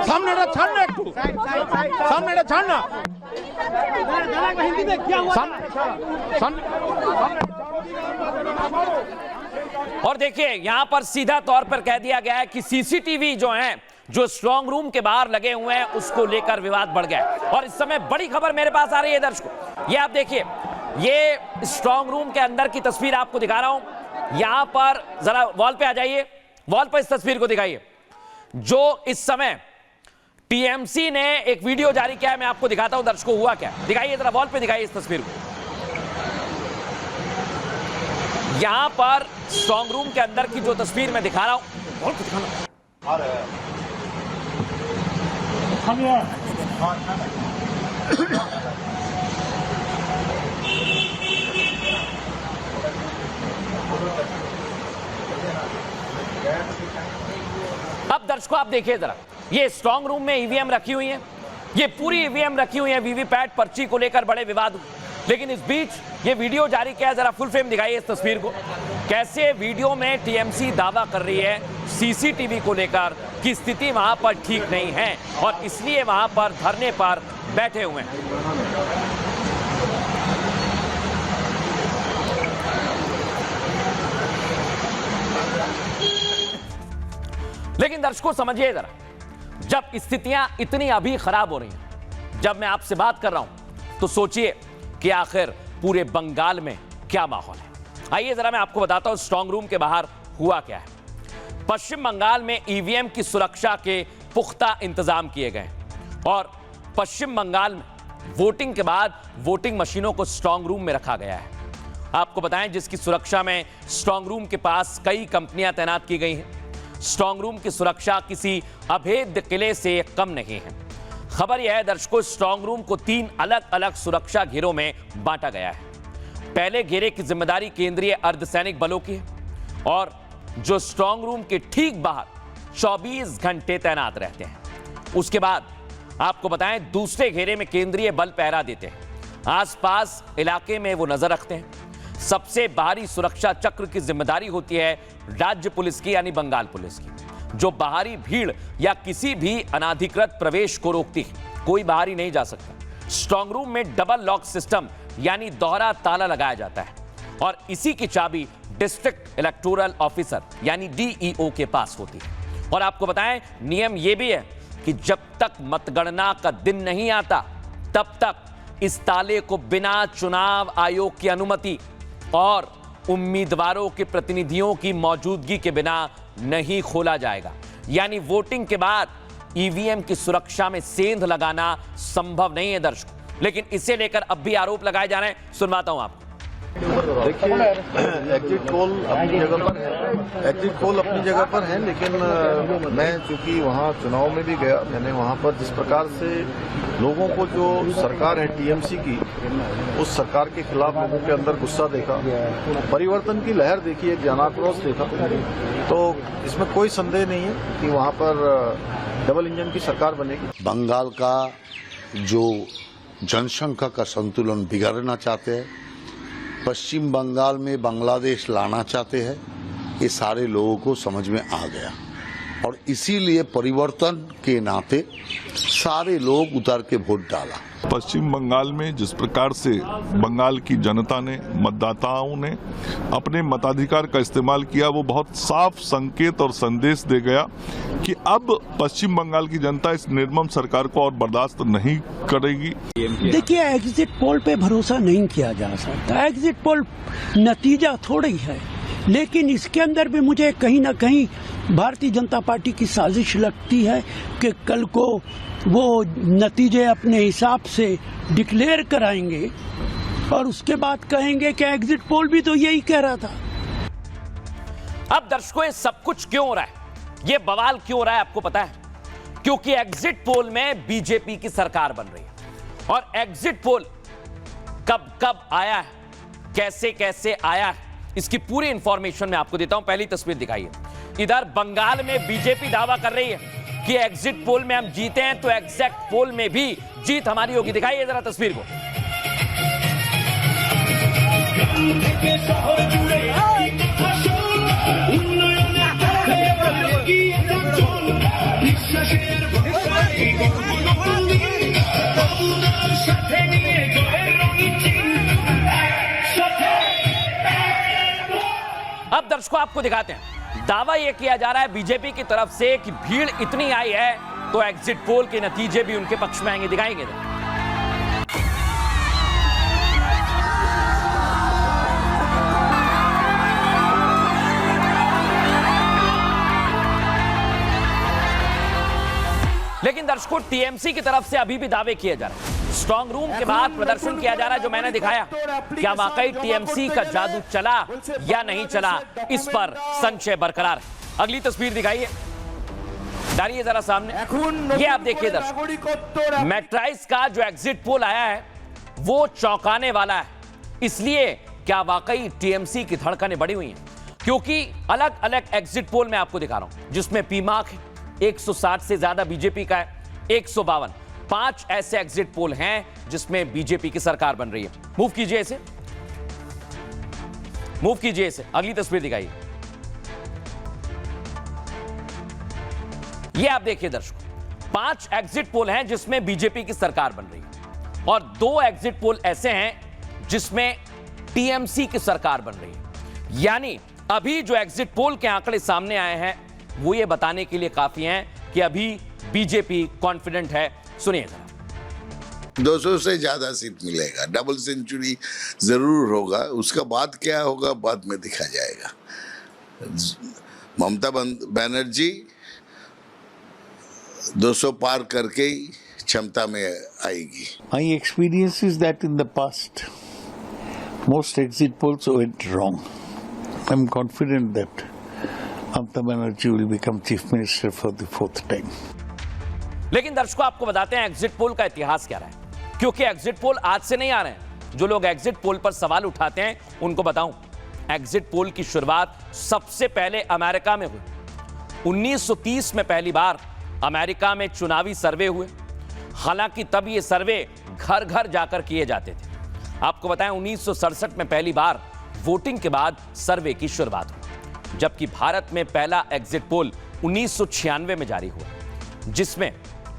সামনেটা ছাড় না, একটু সামনেটা ছাড় না। और देखिए यहां पर सीधा तौर पर कह दिया गया है कि सीसीटीवी जो हैं, जो स्ट्रांग रूम के बाहर लगे हुए हैं, उसको लेकर विवाद बढ़ गया। और इस समय बड़ी खबर मेरे पास आ रही है दर्शकों, ये आप देखिए, ये स्ट्रांग रूम के अंदर की तस्वीर आपको दिखा रहा हूं। यहां पर जरा वॉल पे आ जाइए, वॉल पर इस तस्वीर को दिखाइए, जो इस समय टीएमसी ने एक वीडियो जारी किया है। मैं आपको दिखाता हूं दर्शकों हुआ क्या, दिखाइए जरा वॉल पे, दिखाइए इस तस्वीर को। यहां पर स्ट्रांग रूम के अंदर की जो तस्वीर मैं दिखा रहा हूं, वॉल पे दिखाना। अब दर्शकों आप देखिए जरा, ये स्ट्रांग रूम में ईवीएम रखी हुई है, ये पूरी ईवीएम रखी हुई है, वीवीपैट पर्ची को लेकर बड़े विवाद हुए। लेकिन इस बीच ये वीडियो जारी किया, जरा फुल फ्रेम दिखाइए इस तस्वीर को, कैसे वीडियो में टीएमसी दावा कर रही है सीसीटीवी को लेकर कि स्थिति वहां पर ठीक नहीं है और इसलिए वहां पर धरने पर बैठे हुए हैं। लेकिन दर्शकों समझिए जरा, जब स्थितियां इतनी अभी खराब हो रही हैं, जब मैं आपसे बात कर रहा हूं, तो सोचिए कि आखिर पूरे बंगाल में क्या माहौल है। आइए जरा मैं आपको बताता हूं स्ट्रांग रूम के बाहर हुआ क्या है। पश्चिम बंगाल में ईवीएम की सुरक्षा के पुख्ता इंतजाम किए गए और पश्चिम बंगाल में वोटिंग के बाद वोटिंग मशीनों को स्ट्रांग रूम में रखा गया है। आपको बताएं, जिसकी सुरक्षा में स्ट्रांग रूम के पास कई कंपनियां तैनात की गई हैं। स्ट्रांग रूम की सुरक्षा किसी अभेद्य किले से कम नहीं है। खबर यह है दर्शकों, स्ट्रांग रूम को 3 अलग अलग सुरक्षा घेरों में बांटा गया है। पहले घेरे की जिम्मेदारी केंद्रीय अर्धसैनिक बलों की है और जो स्ट्रांग रूम के ठीक बाहर 24 घंटे तैनात रहते हैं। उसके बाद आपको बताएं, दूसरे घेरे में केंद्रीय बल पहरा देते हैं, आसपास इलाके में वो नजर रखते हैं। सबसे बाहरी सुरक्षा चक्र की जिम्मेदारी होती है राज्य पुलिस की, यानी बंगाल पुलिस की, जो बाहरी भीड़ या किसी भी अनाधिकृत प्रवेश को रोकती है। कोई बाहरी नहीं जा सकता। स्ट्रांग रूम में डबल लॉक सिस्टम यानी दोहरा ताला लगाया जाता है और इसी की चाबी डिस्ट्रिक्ट इलेक्टोरल ऑफिसर यानी डीईओ के पास होती है। और आपको बताएं, नियम यह भी है कि जब तक मतगणना का दिन नहीं आता तब तक इस ताले को बिना चुनाव आयोग की अनुमति और उम्मीदवारों के प्रतिनिधियों की मौजूदगी के बिना नहीं खोला जाएगा। यानी वोटिंग के बाद ईवीएम की सुरक्षा में सेंध लगाना संभव नहीं है दर्शकों। लेकिन इसे लेकर अब भी आरोप लगाए जा रहे हैं, सुनवाता हूं आपको। देखिए, एग्जिट पोल अपनी जगह पर है, एग्जिट पोल अपनी जगह पर है, लेकिन मैं चूंकि वहाँ चुनाव में भी गया, मैंने वहाँ पर जिस प्रकार से लोगों को जो सरकार है टीएमसी की, उस सरकार के खिलाफ लोगों के अंदर गुस्सा देखा, परिवर्तन की लहर देखी, एक जनाक्रोश देखा, तो इसमें कोई संदेह नहीं है कि वहाँ पर डबल इंजन की सरकार बनेगी। बंगाल का जो जनसंख्या का संतुलन बिगाड़ना चाहते हैं, पश्चिम बंगाल में बांग्लादेश लाना चाहते हैं, ये सारे लोगों को समझ में आ गया और इसीलिए परिवर्तन के नाते सारे लोग उतर के वोट डाला। पश्चिम बंगाल में जिस प्रकार से बंगाल की जनता ने, मतदाताओं ने अपने मताधिकार का इस्तेमाल किया, वो बहुत साफ संकेत और संदेश दे गया कि अब पश्चिम बंगाल की जनता इस निर्मम सरकार को और बर्दाश्त नहीं करेगी। देखिए, एग्जिट पोल पे भरोसा नहीं किया जा सकता। एग्जिट पोल नतीजा थोड़ी है, लेकिन इसके अंदर भी मुझे कहीं ना कहीं भारतीय जनता पार्टी की साजिश लगती है कि कल को वो नतीजे अपने हिसाब से डिक्लेयर कराएंगे और उसके बाद कहेंगे कि एग्जिट पोल भी तो यही कह रहा था। अब दर्शकों, ये सब कुछ क्यों हो रहा है, ये बवाल क्यों हो रहा है, आपको पता है? क्योंकि एग्जिट पोल में बीजेपी की सरकार बन रही है। और एग्जिट पोल कब कब आया है, कैसे कैसे आया है, इसकी पूरी इंफॉर्मेशन मैं आपको देता हूं। पहली तस्वीर दिखाइए। इधर बंगाल में बीजेपी दावा कर रही है कि एग्जिट पोल में हम जीते हैं तो एग्जैक्ट पोल में भी जीत हमारी होगी। दिखाइए जरा तस्वीर को। अब दर्शकों आपको दिखाते हैं। दावा यह किया जा रहा है बीजेपी की तरफ से कि भीड़ इतनी आई है तो एग्जिट पोल के नतीजे भी उनके पक्ष में आएंगे। दिखाएंगे लेकिन दर्शकों, टीएमसी की तरफ से अभी भी दावे किए जा रहे हैं। स्ट्रांग रूम के बाद प्रदर्शन किया जा रहा है जो मैंने दिखाया, क्या वाकई टीएमसी का जादू चला या नहीं चला, इस पर संशय बरकरार है। अगली तस्वीर दिखाइए, डालिए जरा सामने। ये आप देखिए दर्शक, मैट्राइस का जो एग्जिट पोल आया है वो चौंकाने वाला है। इसलिए क्या वाकई टीएमसी की धड़कनें बढ़ी हुई हैं? क्योंकि अलग अलग एग्जिट पोल में आपको दिखा रहा हूं जिसमें पीमार्क है, 160 से ज्यादा बीजेपी का है, 152। 5 ऐसे एग्जिट पोल हैं जिसमें बीजेपी की सरकार बन रही है। मूव कीजिए इसे, मूव कीजिए इसे। अगली तस्वीर दिखाइए। ये आप देखिए दर्शकों, 5 एग्जिट पोल हैं जिसमें बीजेपी की सरकार बन रही है और 2 एग्जिट पोल ऐसे हैं जिसमें टीएमसी की सरकार बन रही है। यानी अभी जो एग्जिट पोल के आंकड़े सामने आए हैं वो ये बताने के लिए काफी हैं कि अभी बीजेपी कॉन्फिडेंट है। सुनिए जरा। 200 से ज्यादा सीट मिलेगा, डबल सेंचुरी जरूर होगा, उसका बाद क्या होगा बाद में दिखा जाएगा। ममता बनर्जी 200 पार करके ही क्षमता में आएगी। My experience is that in the past most exit polls went wrong. I'm confident that Mamata Banerjee will become chief minister for the 4th time. लेकिन दर्शकों आपको बताते हैं एग्जिट पोल का इतिहास क्या रहा है, क्योंकि एग्जिट पोल आज से नहीं आ रहे हैं। जो लोग एग्जिट पोल पर सवाल उठाते हैं उनको बताऊं, एग्जिट पोल की शुरुआत सबसे पहले अमेरिका में हुई। 1930 में पहली बार अमेरिका में चुनावी सर्वे हुए। हालांकि तब ये सर्वे घर घर जाकर किए जाते थे। आपको बताएं 1967 में पहली बार वोटिंग के बाद सर्वे की शुरुआत हुई, जबकि भारत में पहला एग्जिट पोल 1996 में जारी हुआ, जिसमें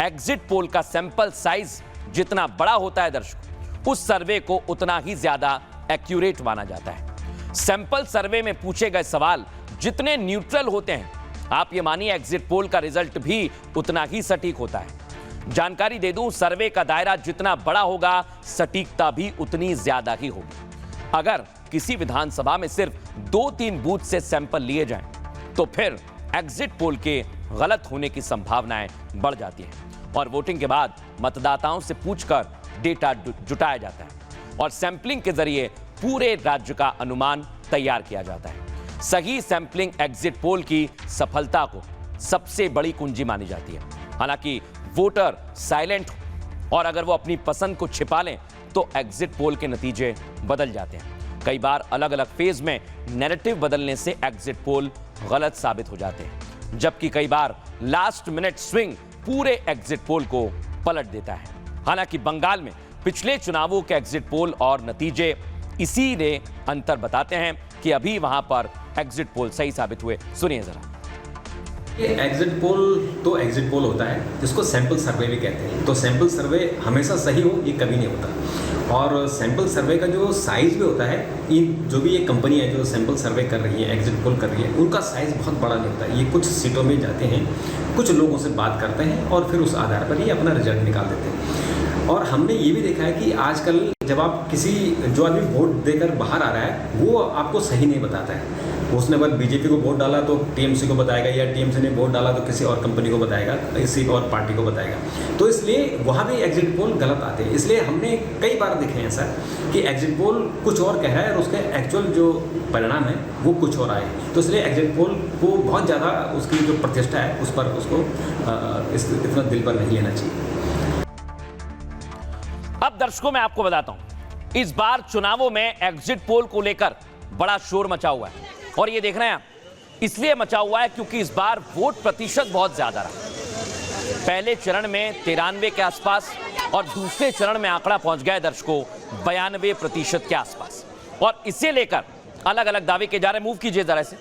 एग्जिट पोल का सैंपल साइज जितना बड़ा होता है दर्शकों, उस सर्वे को उतना ही ज्यादा एक्यूरेट माना जाता है। सैंपल सर्वे में पूछे गए सवाल जितने न्यूट्रल होते हैं, आप ये मानिए एग्जिट पोल का रिजल्ट भी उतना ही सटीक होता है। जानकारी दे दूं, सर्वे का दायरा जितना बड़ा होगा, सटीकता भी उतनी ज्यादा ही होगी। अगर किसी विधानसभा में सिर्फ 2-3 बूथ से सैंपल लिए जाएं, तो फिर एग्जिट पोल के गलत होने की संभावनाएं बढ़ जाती हैं और वोटिंग के बाद मतदाताओं से पूछकर डेटा जुटाया जाता है और सैंपलिंग के जरिए पूरे राज्य का अनुमान तैयार किया जाता है। सही सैंपलिंग एग्जिट पोल की सफलता को सबसे बड़ी कुंजी मानी जाती है। हालांकि वोटर साइलेंट हो और अगर वो अपनी पसंद को छिपा लें तो एग्जिट पोल के नतीजे बदल जाते हैं। कई बार अलग अलग फेज में नैरेटिव बदलने से एग्जिट पोल गलत साबित हो जाते हैं, जबकि कई बार लास्ट मिनट स्विंग पूरे एग्जिट पोल को पलट देता है। हालांकि बंगाल में पिछले चुनावों के एग्जिट पोल और नतीजे इसी ने अंतर बताते हैं कि अभी वहां पर एग्जिट पोल सही साबित हुए। सुनिए जरा। ये एग्जिट पोल तो एग्जिट पोल होता है, जिसको सैंपल सर्वे भी कहते हैं। तो सैंपल सर्वे हमेशा सही हो ये कभी नहीं होता। और सैंपल सर्वे का जो साइज़ भी होता है, इन जो भी ये कंपनी है जो सैंपल सर्वे कर रही है, एग्जिट पोल कर रही है, उनका साइज़ बहुत बड़ा नहीं होता है। ये कुछ सीटों में जाते हैं, कुछ लोगों से बात करते हैं और फिर उस आधार पर ये अपना रिजल्ट निकाल देते हैं। और हमने ये भी देखा है कि आजकल जब आप किसी जो आदमी वोट देकर बाहर आ रहा है, वो आपको सही नहीं बताता है। उसने अगर बीजेपी को वोट डाला तो टीएमसी को बताएगा, या टीएमसी ने वोट डाला तो किसी और कंपनी को बताएगा, किसी और पार्टी को बताएगा। तो इसलिए वहाँ भी एग्जिट पोल गलत आते हैं। इसलिए हमने कई बार देखे हैं ऐसा कि एग्जिट पोल कुछ और कह रहा है और उसके एक्चुअल जो परिणाम है वो कुछ और आए। तो इसलिए एग्जिट पोल को बहुत ज़्यादा उसकी जो प्रतिष्ठा है उस पर उसको इतना दिल पर नहीं लेना चाहिए। अब दर्शकों मैं आपको बताता हूं, इस बार चुनावों में एग्जिट पोल को लेकर बड़ा शोर मचा हुआ है और ये देख रहे हैं आप, इसलिए मचा हुआ है क्योंकि इस बार वोट प्रतिशत बहुत ज्यादा रहा। पहले चरण में 93 के आसपास और दूसरे चरण में आंकड़ा पहुंच गया दर्शकों 92% के आसपास। और इसे लेकर अलग अलग दावे किए जा रहे हैं। मूव कीजिए जरा से।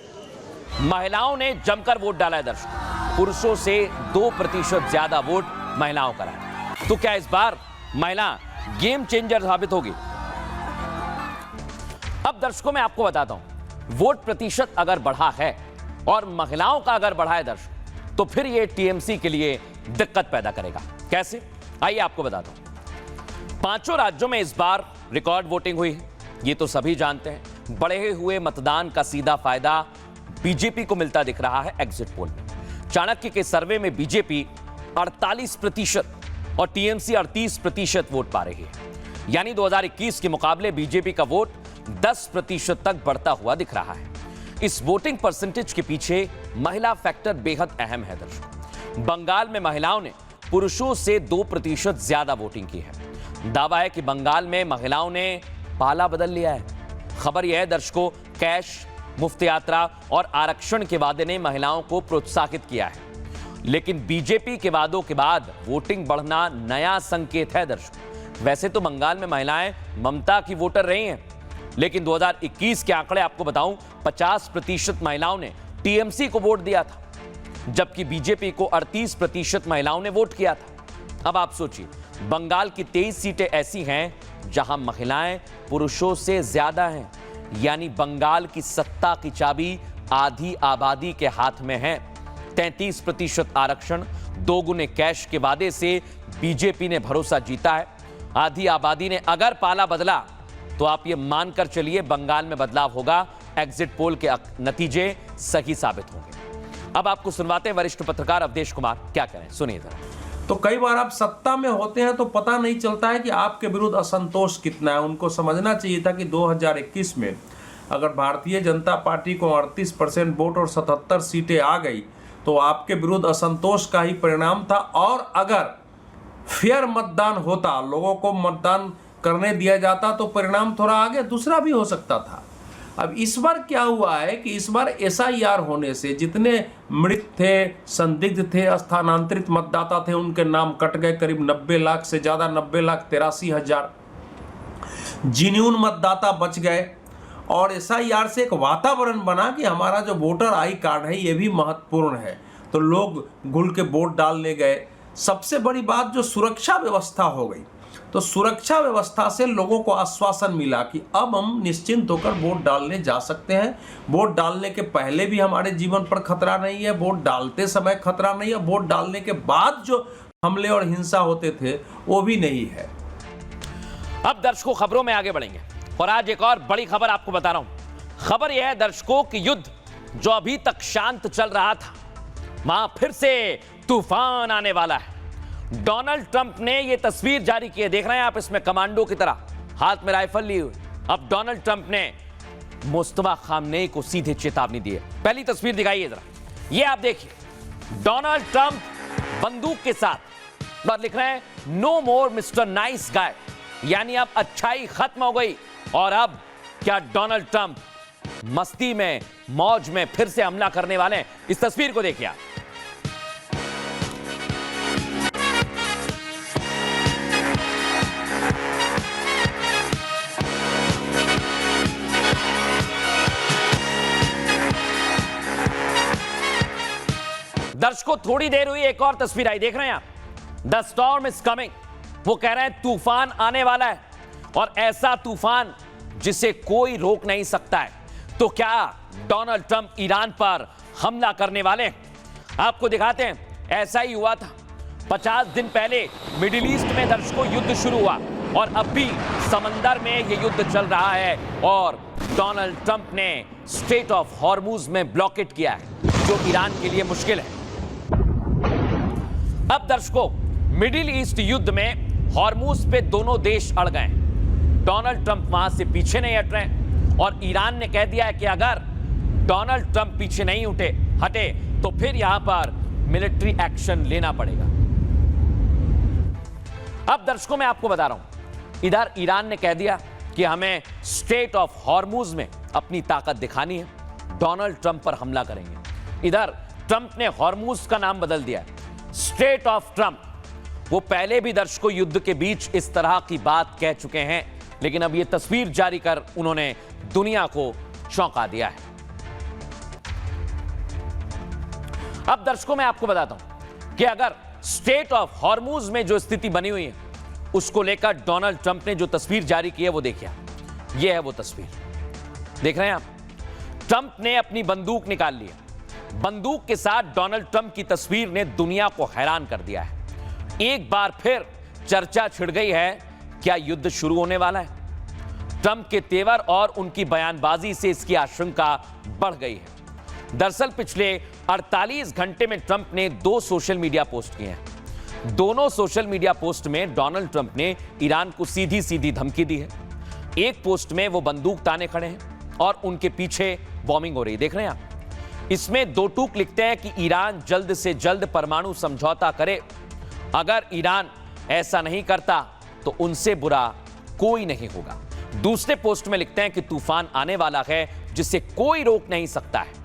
महिलाओं ने जमकर वोट डाला है दर्शकों, पुरुषों से 2% ज्यादा वोट महिलाओं का रहा। तो क्या इस बार महिला गेम चेंजर साबित होगी? अब दर्शकों मैं आपको बताता हूं, वोट प्रतिशत अगर बढ़ा है और महिलाओं का अगर बढ़ा है दर्शक, तो फिर यह टीएमसी के लिए दिक्कत पैदा करेगा। कैसे? आइए आपको बताता हूं। 5 राज्यों में इस बार रिकॉर्ड वोटिंग हुई है, ये तो सभी जानते हैं। बढ़े हुए मतदान का सीधा फायदा बीजेपी को मिलता दिख रहा है एग्जिट पोल में। चाणक्य के सर्वे में बीजेपी 48% और टीएमसी 38% वोट पा रही है। यानी 2021 के मुकाबले बीजेपी का वोट 10% तक बढ़ता हुआ दिख रहा है। इस वोटिंग परसेंटेज के पीछे महिला फैक्टर बेहद अहम है दर्शकों। बंगाल में महिलाओं ने पुरुषों से 2% ज्यादा वोटिंग की है। दावा है कि बंगाल में महिलाओं ने पाला बदल लिया है। खबर यह है दर्शकों, कैश, मुफ्त यात्रा और आरक्षण के वादे ने महिलाओं को प्रोत्साहित किया है। लेकिन बीजेपी के वादों के बाद वोटिंग बढ़ना नया संकेत है दर्शकों। वैसे तो बंगाल में महिलाएं ममता की वोटर रही हैं, लेकिन 2021 के आंकड़े आपको बताऊं, 50% महिलाओं ने टीएमसी को वोट दिया था, जबकि बीजेपी को 38% महिलाओं ने वोट किया था। अब आप सोचिए, बंगाल की 23 सीटें ऐसी हैं जहां महिलाएं पुरुषों से ज्यादा हैं। यानी बंगाल की सत्ता की चाबी आधी आबादी के हाथ में है। 33% आरक्षण, 2 गुने कैश के वादे से बीजेपी ने भरोसा जीता है। आधी आबादी ने अगर पाला बदला तो आप ये मानकर चलिए बंगाल में बदलाव होगा। एग्जिट पोल के नतीजे सही साबित होंगे। अब आपको सुनवाते हैं वरिष्ठ पत्रकार अवधेश कुमार क्या करें, सुनिए जरा। तो कई बार आप सत्ता में होते हैं तो पता नहीं चलता है कि आपके विरुद्ध असंतोष कितना है। उनको समझना चाहिए था कि 2021 में अगर भारतीय जनता पार्टी को 38% वोट और 77 सीटें आ गई तो आपके विरुद्ध असंतोष का ही परिणाम था। और अगर फेयर मतदान होता, लोगों को मतदान करने दिया जाता, तो परिणाम थोड़ा आगे दूसरा भी हो सकता था। अब इस बार क्या हुआ है कि इस बार SIR होने से जितने मृत थे, संदिग्ध थे, स्थानांतरित मतदाता थे, उनके नाम कट गए। करीब 90 लाख से ज़्यादा, 90,83,000 जिन्यून मतदाता बच गए। और SIR से एक वातावरण बना कि हमारा जो वोटर आई कार्ड है ये भी महत्वपूर्ण है, तो लोग घुल के वोट डालने गए। सबसे बड़ी बात जो सुरक्षा व्यवस्था हो गई, तो सुरक्षा व्यवस्था से लोगों को आश्वासन मिला कि अब हम निश्चिंत होकर वोट डालने जा सकते हैं। वोट डालने के पहले भी हमारे जीवन पर खतरा नहीं है, वोट डालते समय खतरा नहीं है, वोट डालने के बाद जो हमले और हिंसा होते थे वो भी नहीं है। अब दर्शकों खबरों में आगे बढ़ेंगे और आज एक और बड़ी खबर आपको बता रहा हूं। खबर यह है दर्शकों कि युद्ध जो अभी तक शांत चल रहा था वहां फिर से तूफान आने वाला है। डोनाल्ड ट्रंप ने यह तस्वीर जारी की है, देख रहे हैं आप, इसमें कमांडो की तरह हाथ में राइफल लिए हुए। अब डोनाल्ड ट्रंप ने मुस्तफा खामनेई को सीधे चेतावनी दी है। पहली तस्वीर दिखाइए जरा, ये आप देखिए, डोनाल्ड ट्रंप बंदूक के साथ और लिख रहे हैं नो मोर मिस्टर नाइस गाय, यानी अब अच्छाई खत्म हो गई। और अब क्या डोनाल्ड ट्रंप मस्ती में मौज में फिर से हमला करने वाले हैं? इस तस्वीर को देखिए आप। दर्शकों थोड़ी देर हुई, एक और तस्वीर आई, देख रहे हैं आप, द स्टॉर्म इज कमिंग। वो कह रहे हैं तूफान आने वाला है और ऐसा तूफान जिसे कोई रोक नहीं सकता है। तो क्या डोनाल्ड ट्रंप ईरान पर हमला करने वाले हैं? आपको दिखाते हैं, ऐसा ही हुआ था 50 दिन पहले मिडिल ईस्ट में दर्शकों युद्ध शुरू हुआ और अब भी समंदर में यह युद्ध चल रहा है और डोनाल्ड ट्रंप ने स्ट्रेट ऑफ हॉर्मुज में ब्लॉकेट किया है, जो ईरान के लिए मुश्किल है। अब दर्शकों मिडिल ईस्ट युद्ध में हॉर्मुज पे दोनों देश अड़ गए। डोनाल्ड ट्रंप वहां से पीछे नहीं हट रहे और ईरान ने कह दिया है कि अगर डोनाल्ड ट्रंप पीछे नहीं हटे तो फिर यहां पर मिलिट्री एक्शन लेना पड़ेगा। अब दर्शकों मैं आपको बता रहा हूं, इधर ईरान ने कह दिया कि हमें स्ट्रेट ऑफ हॉर्मुज में अपनी ताकत दिखानी है, डोनाल्ड ट्रंप पर हमला करेंगे। इधर ट्रंप ने हॉर्मुज का नाम बदल दिया है, स्ट्रेट ऑफ ट्रंप। वो पहले भी दर्शकों युद्ध के बीच इस तरह की बात कह चुके हैं, लेकिन अब ये तस्वीर जारी कर उन्होंने दुनिया को चौंका दिया है। अब दर्शकों मैं आपको बताता हूं कि अगर स्ट्रेट ऑफ हॉर्मुज में जो स्थिति बनी हुई है उसको लेकर डोनाल्ड ट्रंप ने जो तस्वीर जारी की है वो देखिए, ये है वो तस्वीर, देख रहे हैं आप। ट्रंप ने अपनी बंदूक निकाल ली है, बंदूक के साथ डोनाल्ड ट्रंप की तस्वीर ने दुनिया को हैरान कर दिया है। एक बार फिर चर्चा छिड़ गई है, क्या युद्ध शुरू होने वाला है? ट्रंप के तेवर और उनकी बयानबाजी से इसकी आशंका बढ़ गई है। दरअसल पिछले 48 घंटे में ट्रंप ने 2 सोशल मीडिया पोस्ट किए हैं। दोनों सोशल मीडिया पोस्ट में डोनाल्ड ट्रंप ने ईरान को सीधी सीधी धमकी दी है। एक पोस्ट में वो बंदूक ताने खड़े हैं और उनके पीछे बॉम्बिंग हो रही है, देख रहे हैं आप। इसमें 2 टूक लिखते हैं कि ईरान जल्द से जल्द परमाणु समझौता करे, अगर ईरान ऐसा नहीं करता तो उनसे बुरा कोई नहीं होगा। दूसरे पोस्ट में लिखते हैं कि तूफान आने वाला है जिसे कोई रोक नहीं सकता है।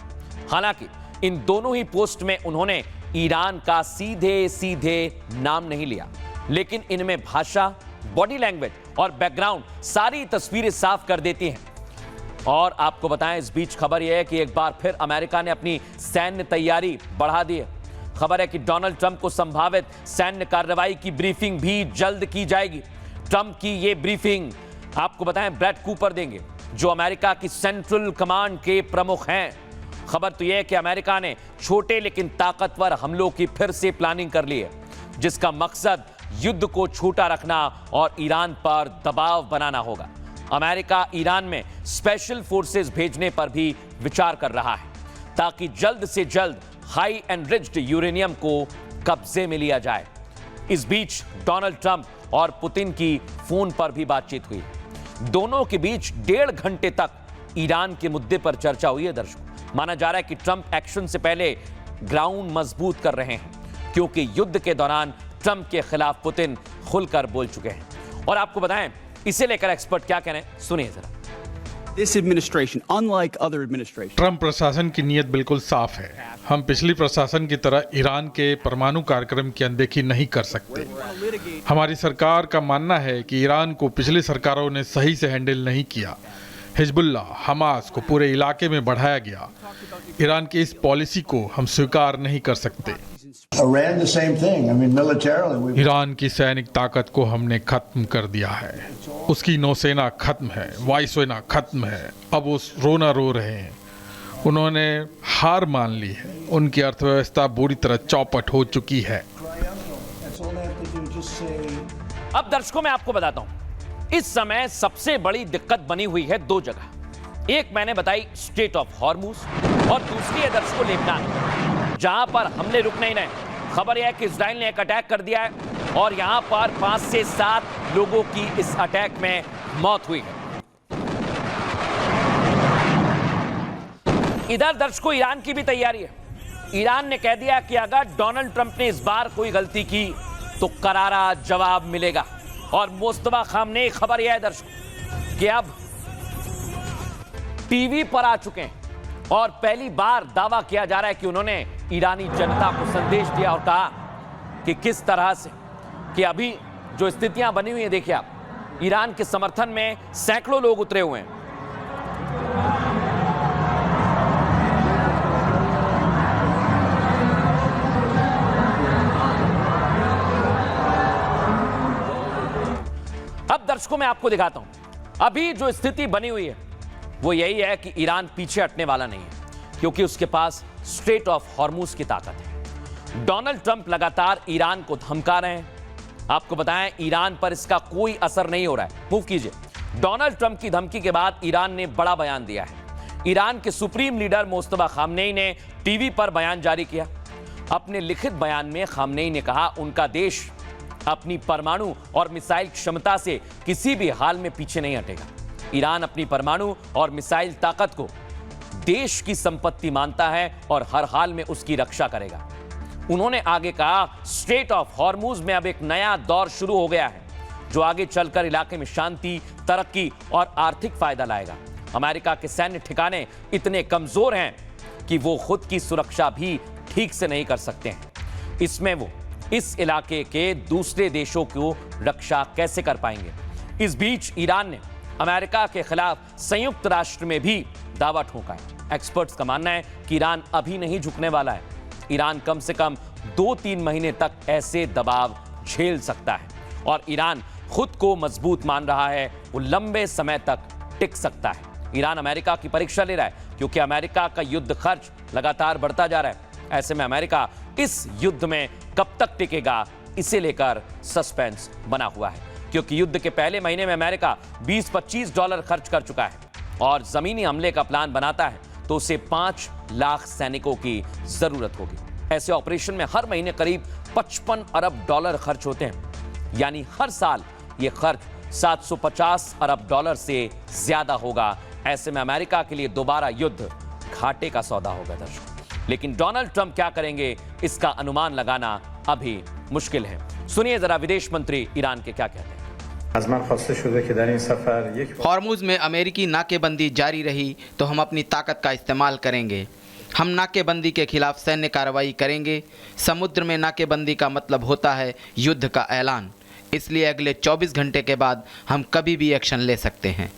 हालांकि इन दोनों ही पोस्ट में उन्होंने ईरान का सीधे सीधे नाम नहीं लिया, लेकिन इनमें भाषा, बॉडी लैंग्वेज और बैकग्राउंड सारी तस्वीरें साफ कर देती हैं। और आपको बताएं, इस बीच खबर यह है कि एक बार फिर अमेरिका ने अपनी सैन्य तैयारी बढ़ा दी है। खबर है कि डोनाल्ड ट्रंप को संभावित सैन्य कार्रवाई की ब्रीफिंग भी जल्द की जाएगी। ट्रंप की यह ब्रीफिंग आपको बताएं ब्रैड कूपर देंगे, जो अमेरिका की सेंट्रल कमांड के प्रमुख हैं। खबर तो यह है कि अमेरिका ने छोटे लेकिन ताकतवर हमलों की फिर से प्लानिंग कर ली है, जिसका मकसद युद्ध को छोटा रखना और ईरान पर दबाव बनाना होगा। अमेरिका ईरान में स्पेशल फोर्सेस भेजने पर भी विचार कर रहा है, ताकि जल्द से जल्द हाई एनरिच्ड यूरेनियम को कब्जे में लिया जाए। इस बीच डोनाल्ड ट्रंप और पुतिन की फोन पर भी बातचीत हुई। दोनों के बीच 1.5 घंटे तक ईरान के मुद्दे पर चर्चा हुई है। दर्शकों माना जा रहा है कि ट्रंप एक्शन से पहले ग्राउंड मजबूत कर रहे हैं, क्योंकि युद्ध के दौरान ट्रंप के खिलाफ पुतिन खुलकर बोल चुके हैं। और आपको बताएं इसे लेकर एक्सपर्ट क्या कह रहे हैं, सुनिए जरा। This administration, unlike other administrations, Trump प्रशासन की नीयत बिल्कुल साफ है। हम पिछली प्रशासन की तरह ईरान के परमाणु कार्यक्रम की अनदेखी नहीं कर सकते। हमारी सरकार का मानना है कि ईरान को पिछली सरकारों ने सही से हैंडल नहीं किया। हिजबुल्ला, हमास को पूरे इलाके में बढ़ाया गया। ईरान की इस पॉलिसी को हम स्वीकार नहीं कर सकते। Iran the same thing. I mean, militarily we. Iran की सैनिक ताकत को हमने खत्म कर दिया है। उसकी नौसेना खत्म है, वायुसेना खत्म है। अब वो रोना रो रहे हैं। उन्होंने हार मान ली है। उनकी अर्थव्यवस्था बुरी तरह चौपट हो चुकी है। अब दर्शकों मैं आपको बताता हूं, इस समय सबसे बड़ी दिक्कत बनी हुई है दो जगह। एक मैंने बताई स्ट्रेट ऑफ हॉर्मुज और दूसरी है दर्शकों लेबनान, जहां पर हमले रुक नहीं रहे। खबर यह है कि इजराइल ने एक अटैक कर दिया है और यहां पर 5 से 7 लोगों की इस अटैक में मौत हुई है। इधर दर्शकों ईरान की भी तैयारी है। ईरान ने कह दिया कि अगर डोनाल्ड ट्रंप ने इस बार कोई गलती की तो करारा जवाब मिलेगा। और मुस्तफा खामनेई, खबर यह है दर्शकों कि अब टीवी पर आ चुके हैं और पहली बार दावा किया जा रहा है कि उन्होंने ईरानी जनता को संदेश दिया और कहा कि किस तरह से कि अभी जो स्थितियां बनी हुई हैं, देखिए आप, ईरान के समर्थन में सैकड़ों लोग उतरे हुए हैं। अब दर्शकों मैं आपको दिखाता हूं, अभी जो स्थिति बनी हुई है वो यही है कि ईरान पीछे हटने वाला नहीं है, क्योंकि उसके पास स्ट्रेट ऑफ हॉर्मुज की ताकत है। डोनाल्ड ट्रंप लगातार ईरान को धमका रहे हैं। आपको बताएं ईरान पर इसका कोई असर नहीं हो रहा है। मूव कीजिए। डोनाल्ड ट्रंप की धमकी के बाद ईरान ने बड़ा बयान दिया है। ईरान के सुप्रीम लीडर मुस्तफा खामनेई ने टीवी पर बयान जारी किया। अपने लिखित बयान में खामनेई ने कहा उनका देश अपनी परमाणु और मिसाइल क्षमता से किसी भी हाल में पीछे नहीं हटेगा। ईरान अपनी परमाणु और मिसाइल ताकत को देश की संपत्ति मानता है और हर हाल में उसकी रक्षा करेगा। उन्होंने आगे कहा स्ट्रेट ऑफ हॉर्मुज में अब एक नया दौर शुरू हो गया है, जो आगे चलकर इलाके में शांति, तरक्की और आर्थिक फायदा लाएगा। अमेरिका के सैन्य ठिकाने इतने कमजोर हैं कि वो खुद की सुरक्षा भी ठीक से नहीं कर सकते हैं। इसमें वो इस इलाके के दूसरे देशों को रक्षा कैसे कर पाएंगे। इस बीच ईरान ने अमेरिका के खिलाफ संयुक्त राष्ट्र में भी दावा ठोका है। एक्सपर्ट्स का मानना है कि ईरान अभी नहीं झुकने वाला है। ईरान कम से कम 2-3 महीने तक ऐसे दबाव झेल सकता है और ईरान खुद को मजबूत मान रहा है, वो लंबे समय तक टिक सकता है। ईरान अमेरिका की परीक्षा ले रहा है, क्योंकि अमेरिका का युद्ध खर्च लगातार बढ़ता जा रहा है। ऐसे में अमेरिका इस युद्ध में कब तक टिकेगा, इसे लेकर सस्पेंस बना हुआ है, क्योंकि युद्ध के पहले महीने में अमेरिका $20-25 खर्च कर चुका है और जमीनी हमले का प्लान बनाता है तो उसे 5 लाख सैनिकों की जरूरत होगी। ऐसे ऑपरेशन में हर महीने करीब $55 अरब खर्च होते हैं, यानी हर साल यह खर्च $750 अरब से ज्यादा होगा। ऐसे में अमेरिका के लिए दोबारा युद्ध घाटे का सौदा होगा दर्शकों। लेकिन डोनाल्ड ट्रंप क्या करेंगे, इसका अनुमान लगाना अभी मुश्किल है। सुनिए जरा विदेश मंत्री ईरान के क्या कहते हैं। हॉर्मुज में अमेरिकी नाकेबंदी जारी रही तो हम अपनी ताकत का इस्तेमाल करेंगे। हम नाकेबंदी के खिलाफ सैन्य कार्रवाई करेंगे। समुद्र में नाकेबंदी का मतलब होता है युद्ध का ऐलान, इसलिए अगले 24 घंटे के बाद हम कभी भी एक्शन ले सकते हैं।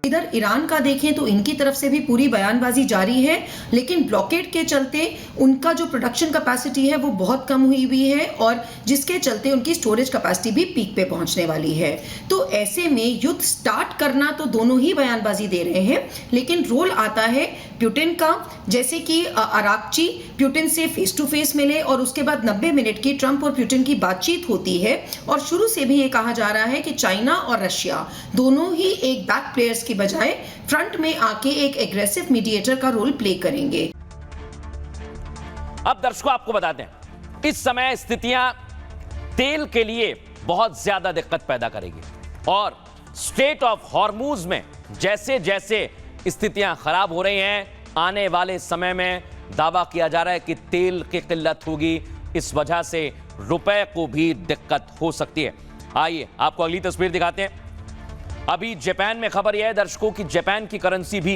इधर ईरान का देखें तो इनकी तरफ से भी पूरी बयानबाजी जारी है, लेकिन ब्लॉकेड के चलते उनका जो प्रोडक्शन कैपेसिटी है वो बहुत कम हुई है और जिसके चलते उनकी स्टोरेज कैपेसिटी भी पीक पे पहुंचने वाली है। तो ऐसे में युद्ध स्टार्ट करना तो दोनों ही बयानबाजी दे रहे हैं, लेकिन रोल आता है पुतिन का, जैसे कि अराक्ची पुतिन से फेस टू फेस मिले और उसके बाद 90 मिनट की ट्रंप और पुतिन की बातचीत होती है। और शुरू से भी ये कहा जा रहा है कि चाइना और रशिया दोनों ही एक बैक प्लेयर्स की बजाय फ्रंट में आके एक एग्रेसिव मीडिएटर का रोल प्ले करेंगे। अब दर्शकों आपको बताते हैं, इस समय स्थितियां तेल के लिए बहुत ज्यादा दिक्कत पैदा करेगी और स्ट्रेट ऑफ हॉर्मुज में जैसे जैसे स्थितियां खराब हो रही हैं, आने वाले समय में दावा किया जा रहा है कि तेल की किल्लत होगी। इस वजह से रुपए को भी दिक्कत हो सकती है। आइए आपको अगली तस्वीर दिखाते हैं। अभी जापान में खबर यह है दर्शकों कि जापान की करेंसी भी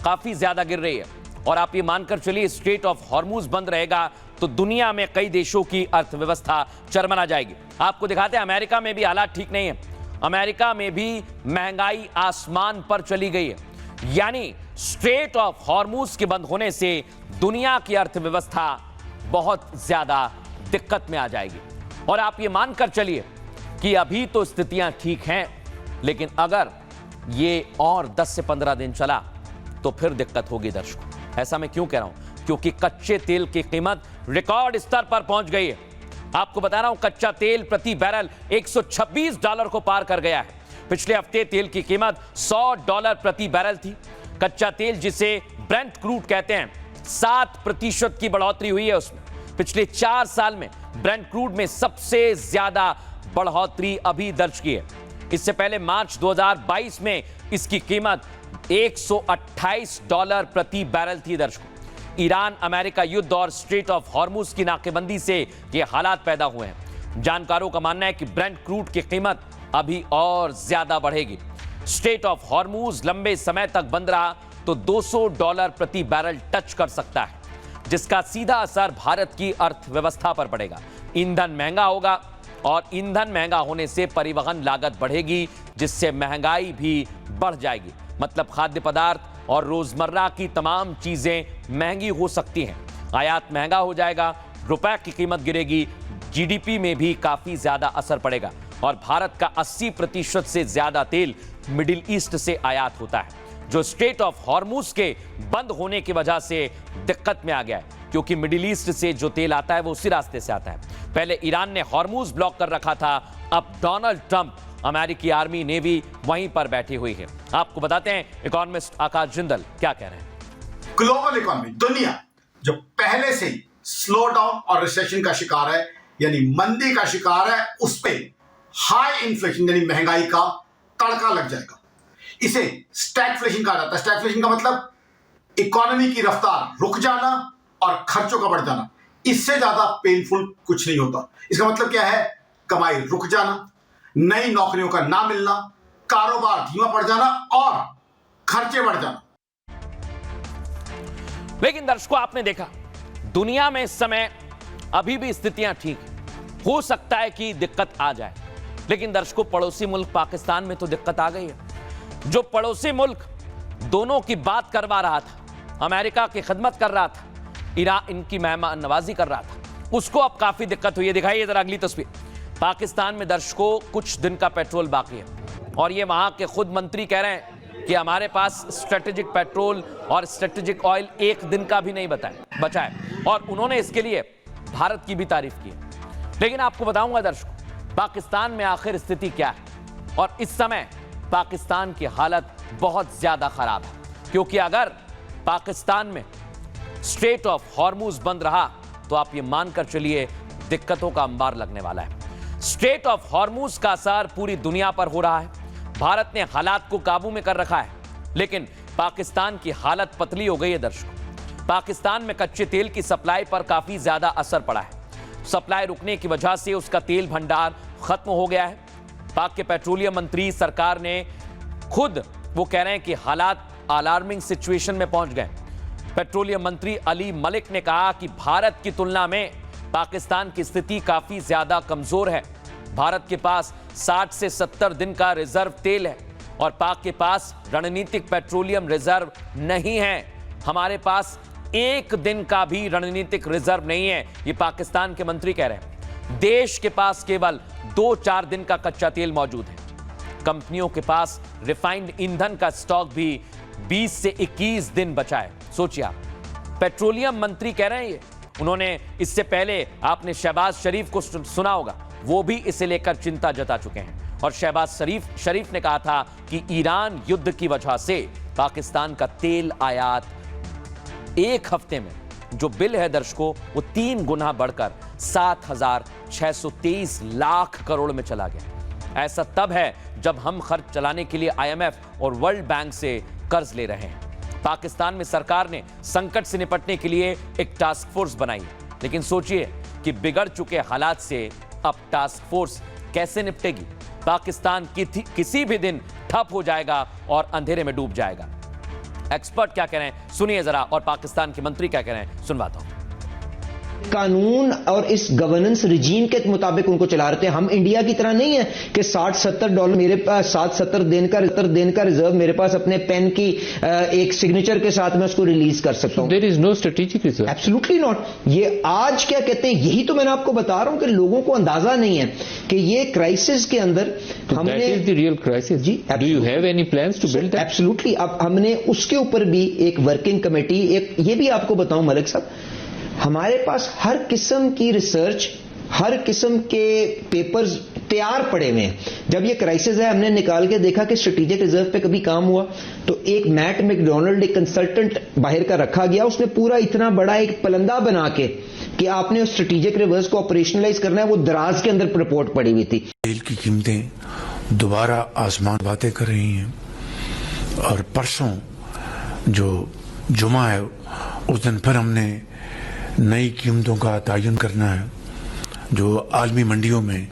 काफी ज्यादा गिर रही है और आप ये मानकर चलिए स्ट्रेट ऑफ हॉर्मुज बंद रहेगा तो दुनिया में कई देशों की अर्थव्यवस्था चरमरा जाएगी। आपको दिखाते हैं अमेरिका में भी हालात ठीक नहीं है। अमेरिका में भी महंगाई आसमान पर चली गई है, यानी स्ट्रेट ऑफ हॉर्मुज के बंद होने से दुनिया की अर्थव्यवस्था बहुत ज्यादा दिक्कत में आ जाएगी। और आप ये मानकर चलिए कि अभी तो स्थितियां ठीक हैं, लेकिन अगर ये और 10 से 15 दिन चला तो फिर दिक्कत होगी दर्शकों। ऐसा मैं क्यों कह रहा हूं? क्योंकि कच्चे तेल की कीमत रिकॉर्ड स्तर पर पहुंच गई है। आपको बता रहा हूं, कच्चा तेल प्रति बैरल $126 को पार कर गया है। पिछले हफ्ते तेल की कीमत $100 प्रति बैरल थी। कच्चा तेल, जिसे ब्रेंट क्रूड कहते हैं, 7% की बढ़ोतरी हुई है उसमें। पिछले 4 साल में ब्रेंट क्रूड में सबसे ज्यादा बढ़ोतरी अभी दर्ज की है। इससे पहले मार्च 2022 में इसकी कीमत $128 प्रति बैरल थी दर्शकों। ईरान अमेरिका युद्ध और स्ट्रेट ऑफ हॉर्मुज की नाकेबंदी से ये हालात पैदा हुए हैं। जानकारों का मानना है कि ब्रेंट क्रूड की कीमत अभी और ज्यादा बढ़ेगी। स्ट्रेट ऑफ हॉर्मुज लंबे समय तक बंद रहा तो $200 प्रति बैरल टच कर सकता है, जिसका सीधा असर भारत की अर्थव्यवस्था पर पड़ेगा। ईंधन महंगा होगा और ईंधन महंगा होने से परिवहन लागत बढ़ेगी, जिससे महंगाई भी बढ़ जाएगी। मतलब खाद्य पदार्थ और रोजमर्रा की तमाम चीजें महंगी हो सकती हैं। आयात महंगा हो जाएगा, रुपए की कीमत गिरेगी, जीडीपी में भी काफी ज्यादा असर पड़ेगा। और भारत का 80% से ज्यादा तेल मिडिल ईस्ट से आयात होता है, जो स्ट्रेट ऑफ हॉर्मुज के बंद होने की वजह से दिक्कत में आ गया है। क्योंकि मिडिल ईस्ट से जो तेल आता है वो उसी रास्ते से आता है। पहले ईरान ने हॉर्मुज ब्लॉक कर रखा था, अब डोनाल्ड ट्रंप, अमेरिकी आर्मी, नेवी वहीं पर बैठी हुई है। आपको बताते हैं इकोनॉमिस्ट आकाश जिंदल क्या कह रहे हैं। ग्लोबल इकोनॉमी, दुनिया जो पहले से स्लो डाउन और रिसेशन का शिकार है, यानी मंदी का शिकार है, उस पे हाई इन्फ्लेशन यानी महंगाई का तड़का लग जाएगा। इसे स्टैगफ्लेशन कहा जाता है। स्टैगफ्लेशन का मतलब इकोनॉमी की रफ्तार रुक जाना और खर्चों का बढ़ जाना। इससे ज्यादा पेनफुल कुछ नहीं होता। इसका मतलब क्या है? कमाई रुक जाना, नई नौकरियों का ना मिलना, कारोबार धीमा पड़ जाना और खर्चे बढ़ जाना। लेकिन दर्शकों, आपने देखा दुनिया में इस समय अभी भी स्थितियां ठीक हैं। हो सकता है कि दिक्कत आ जाए, लेकिन दर्शकों, पड़ोसी मुल्क पाकिस्तान में तो दिक्कत आ गई है। जो पड़ोसी मुल्क दोनों की बात करवा रहा था, अमेरिका की खिदमत कर रहा था, ईरान इनकी मेहमान नवाजी कर रहा था, उसको अब काफी दिक्कत हुई है। दिखाइए जरा अगली तस्वीर। पाकिस्तान में दर्शकों कुछ दिन का पेट्रोल बाकी है और ये वहां के खुद मंत्री कह रहे हैं कि हमारे पास स्ट्रेटेजिक पेट्रोल और स्ट्रेटेजिक ऑयल एक दिन का भी नहीं बचा है। और उन्होंने इसके लिए भारत की भी तारीफ की है। लेकिन आपको बताऊंगा दर्शकों, पाकिस्तान में आखिर स्थिति क्या है। और इस समय पाकिस्तान की हालत बहुत ज्यादा खराब है, क्योंकि अगर पाकिस्तान में स्ट्रेट ऑफ हॉर्मुज बंद रहा तो आप ये मानकर चलिए दिक्कतों का अंबार लगने वाला है। स्ट्रेट ऑफ हॉर्मुज का असर पूरी दुनिया पर हो रहा है। भारत ने हालात को काबू में कर रखा है, लेकिन पाकिस्तान की हालत पतली हो गई है दर्शकों। पाकिस्तान में कच्चे तेल की सप्लाई पर काफी ज्यादा असर पड़ा है। सप्लाई रुकने की वजह से उसका तेल भंडार खत्म हो गया है। पाक के पेट्रोलियम मंत्री सरकार ने खुद वो कह रहे हैं कि हालात अलार्मिंग सिचुएशन में पहुंच गए। पेट्रोलियम मंत्री अली मलिक ने कहा कि भारत की तुलना में पाकिस्तान की स्थिति काफी ज्यादा कमजोर है। भारत के पास 60 से 70 दिन का रिजर्व तेल है और पाक के पास रणनीतिक पेट्रोलियम रिजर्व नहीं है। हमारे पास एक दिन का भी रणनीतिक रिजर्व नहीं है, ये पाकिस्तान के मंत्री कह रहे हैं। देश के पास केवल 2-4 दिन का कच्चा तेल मौजूद है। कंपनियों के पास रिफाइंड ईंधन का स्टॉक भी 20 से 21 दिन बचा है। सोचिए आप, पेट्रोलियम मंत्री कह रहे हैं ये। उन्होंने इससे पहले आपने शहबाज शरीफ को सुना होगा, वो भी इसे लेकर चिंता जता चुके हैं। और शहबाज शरीफ ने कहा था कि ईरान युद्ध की वजह से पाकिस्तान का तेल आयात एक हफ्ते में जो बिल है दर्शकों, वो 3 गुना बढ़कर 7,623 लाख करोड़ में चला गया। ऐसा तब है जब हम खर्च चलाने के लिए IMF और वर्ल्ड बैंक से कर्ज ले रहे हैं। पाकिस्तान में सरकार ने संकट से निपटने के लिए एक टास्क फोर्स बनाई, लेकिन सोचिए कि बिगड़ चुके हालात से अब टास्क फोर्स कैसे निपटेगी। पाकिस्तान किसी भी दिन ठप हो जाएगा और अंधेरे में डूब जाएगा। एक्सपर्ट क्या कह रहे हैं सुनिए जरा, और पाकिस्तान के मंत्री क्या कह रहे हैं सुनवाता हूं। कानून और इस गवर्नेंस रिजीम के मुताबिक उनको चला रहे थे। हम इंडिया की तरह नहीं है कि $60-70 मेरे पास 60-70 दिन का रिजर्व मेरे पास अपने पेन की एक सिग्नेचर के साथ मैं उसको रिलीज कर सकता हूं। There is no strategic reserve. Absolutely not. ये आज क्या कहते हैं, यही तो मैंने आपको बता रहा हूं कि लोगों को अंदाजा नहीं है कि ये क्राइसिस के अंदर हमने that is the real crisis. जी, do you have any plans to build that? Absolutely. अब हमने उसके ऊपर भी एक वर्किंग कमेटी, एक ये भी आपको बताऊं मलिक साहब, हमारे पास हर किस्म की रिसर्च, हर किस्म के पेपर्स तैयार पड़े हुए हैं। जब ये क्राइसिस है हमने निकाल के देखा कि स्ट्रेटेजिक रिजर्व पे कभी काम हुआ तो एक मैट मैकडोनल्ड, एक कंसल्टेंट बाहर का रखा गया, उसने पूरा इतना बड़ा एक पलंदा बना के कि आपने उस स्ट्रेटेजिक रिजर्व को ऑपरेशनलाइज करना है, वो दराज के अंदर रिपोर्ट पड़ी हुई थी। तेल की कीमतें दोबारा आसमान बातें कर रही हैं और परसों जो जुमा है उस दिन फिर हमने नई कीमतों का तयन करना है। जो आलमी मंडियों में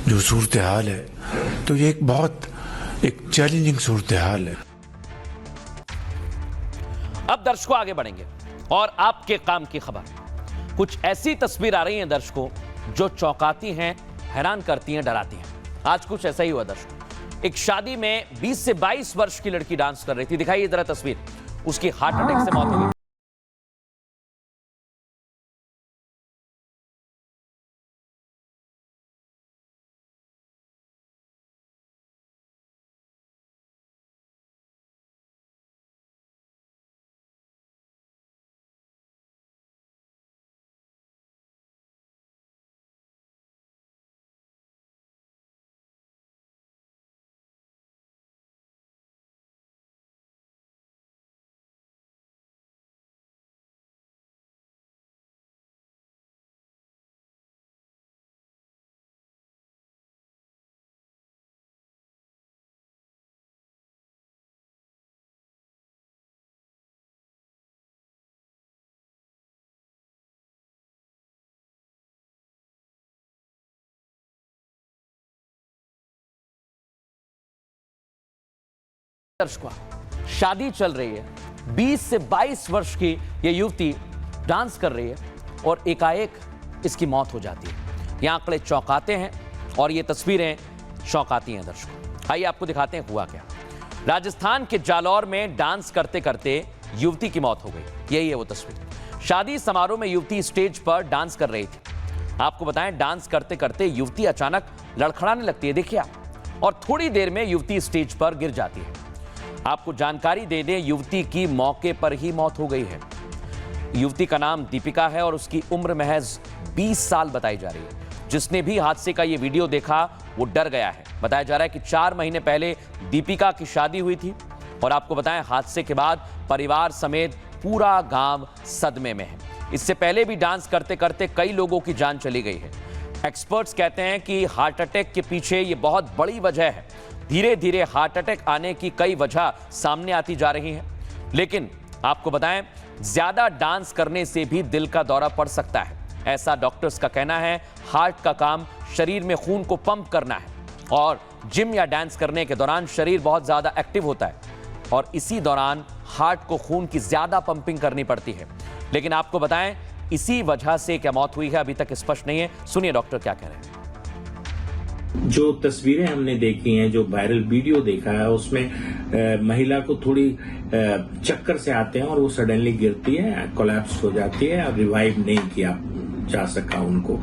जो सूरत हाल है, तो ये एक चैलेंजिंग सूरत हाल है। अब दर्शकों आगे बढ़ेंगे और आपके काम की खबर। कुछ ऐसी तस्वीर आ रही हैं दर्शकों जो चौंकाती हैं, हैरान करती हैं, डराती हैं। आज कुछ ऐसा ही हुआ दर्शकों। एक शादी में 20 से 22 वर्ष की लड़की डांस कर रही थी। दिखाइए जरा तस्वीर। उसकी हार्ट अटैक से मौत हो गई। दर्शकों, शादी चल रही है, 20 से 22 वर्ष की ये युवती डांस कर रही है और एकाएक इसकी मौत हो जाती है। ये आंकड़े चौंकाते हैं और ये तस्वीरें चौंकाती हैं दर्शकों। आइए आपको दिखाते हैं हुआ क्या। राजस्थान के जालौर में डांस करते करते युवती की मौत हो गई। यही है वो तस्वीर। शादी समारोह में युवती स्टेज पर डांस कर रही थी। आपको बताएं, डांस करते करते युवती अचानक लड़खड़ाने लगती है, देखिए आप, और थोड़ी देर में युवती स्टेज पर गिर जाती है। आपको जानकारी दे दें, युवती की मौके पर ही मौत हो गई है। युवती का नाम दीपिका है और उसकी उम्र महज 20 साल बताई जा रही है। जिसने भी हादसे का ये वीडियो देखा वो डर गया है। बताया जा रहा है कि 4 महीने पहले दीपिका की शादी हुई थी और आपको बताएं, हादसे के बाद परिवार समेत पूरा गांव सदमे में है। इससे पहले भी डांस करते करते कई लोगों की जान चली गई है। एक्सपर्ट्स कहते हैं कि हार्ट अटैक के पीछे ये बहुत बड़ी वजह है। धीरे धीरे हार्ट अटैक आने की कई वजह सामने आती जा रही हैं। लेकिन आपको बताएं, ज्यादा डांस करने से भी दिल का दौरा पड़ सकता है। ऐसा डॉक्टर्स का कहना है। हार्ट का काम शरीर में खून को पंप करना है और जिम या डांस करने के दौरान शरीर बहुत ज्यादा एक्टिव होता है और इसी दौरान हार्ट को खून की ज्यादा पंपिंग करनी पड़ती है। लेकिन आपको बताएं, इसी वजह से क्या मौत हुई है अभी तक स्पष्ट नहीं है। सुनिए डॉक्टर क्या कह रहे हैं। जो तस्वीरें हमने देखी हैं, जो वायरल वीडियो देखा है, उसमें महिला को थोड़ी चक्कर से आते हैं और वो सडनली गिरती है, कोलैप्स हो जाती है और रिवाइव नहीं किया जा सका उनको।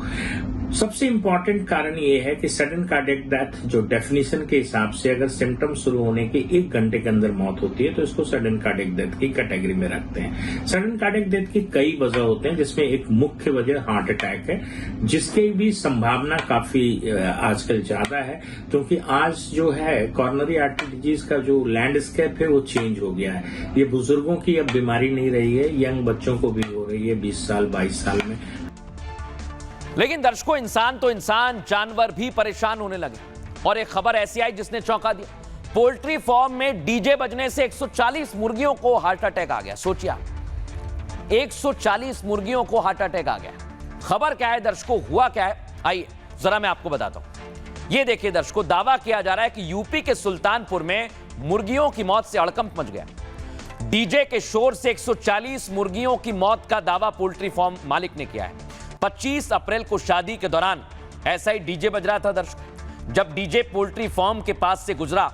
सबसे इंपॉर्टेंट कारण ये है कि सडन कार्डियक डेथ जो डेफिनेशन के हिसाब से अगर सिम्टम्स शुरू होने के 1 घंटे के अंदर मौत होती है तो इसको सडन कार्डियक डेथ की कैटेगरी में रखते हैं। सडन कार्डियक डेथ की कई वजह होते हैं, जिसमें एक मुख्य वजह हार्ट अटैक है, जिसकी भी संभावना काफी आजकल ज्यादा है, क्योंकि आज जो है कॉर्नरी आर्टरी डिजीज का जो लैंडस्केप है वो चेंज हो गया है। ये बुजुर्गों की अब बीमारी नहीं रही है, यंग बच्चों को भी हो रही है 20 साल 22 साल में। लेकिन दर्शकों, इंसान तो इंसान, जानवर भी परेशान होने लगे और एक खबर ऐसी आई जिसने चौंका दिया। पोल्ट्री फार्म में डीजे बजने से 140 मुर्गियों को हार्ट अटैक आ गया। सोचिए, 140 मुर्गियों को हार्ट अटैक आ गया। खबर क्या है दर्शकों, हुआ क्या है, आइए जरा मैं आपको बताता हूं। ये देखिए दर्शकों, दावा किया जा रहा है कि यूपी के सुल्तानपुर में मुर्गियों की मौत से हड़कंप मच गया। डीजे के शोर से 140 मुर्गियों की मौत का दावा पोल्ट्री फार्म मालिक ने किया है। 25 अप्रैल को शादी के दौरान ऐसा ही डीजे बज रहा था दर्शक। जब डीजे पोल्ट्री फार्म के पास से गुजरा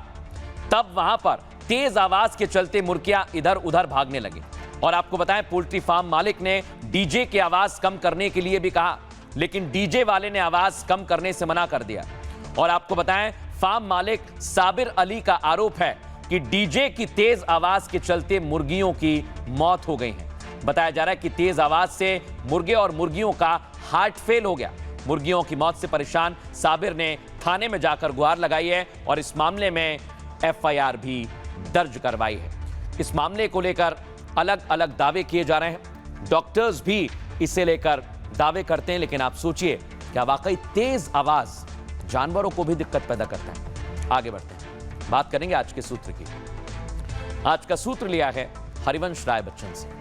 तब वहां पर तेज आवाज के चलते मुर्गियां इधर उधर भागने लगी। और आपको बताएं, पोल्ट्री फार्म मालिक ने डीजे की आवाज कम करने के लिए भी कहा, लेकिन डीजे वाले ने आवाज कम करने से मना कर दिया। और आपको बताएं, फार्म मालिक साबिर अली का आरोप है कि डीजे की तेज आवाज के चलते मुर्गियों की मौत हो गई है। बताया जा रहा है कि तेज आवाज से मुर्गे और मुर्गियों का हार्ट फेल हो गया। मुर्गियों की मौत से परेशान साबिर ने थाने में जाकर गुहार लगाई है और इस मामले में एफआईआर भी दर्ज करवाई है। इस मामले को लेकर अलग अलग दावे किए जा रहे हैं। डॉक्टर्स भी इसे लेकर दावे करते हैं, लेकिन आप सोचिए क्या वाकई तेज आवाज जानवरों को भी दिक्कत पैदा करता है? आगे बढ़ते हैं, बात करेंगे आज के सूत्र की। आज का सूत्र लिया है हरिवंश राय बच्चन से।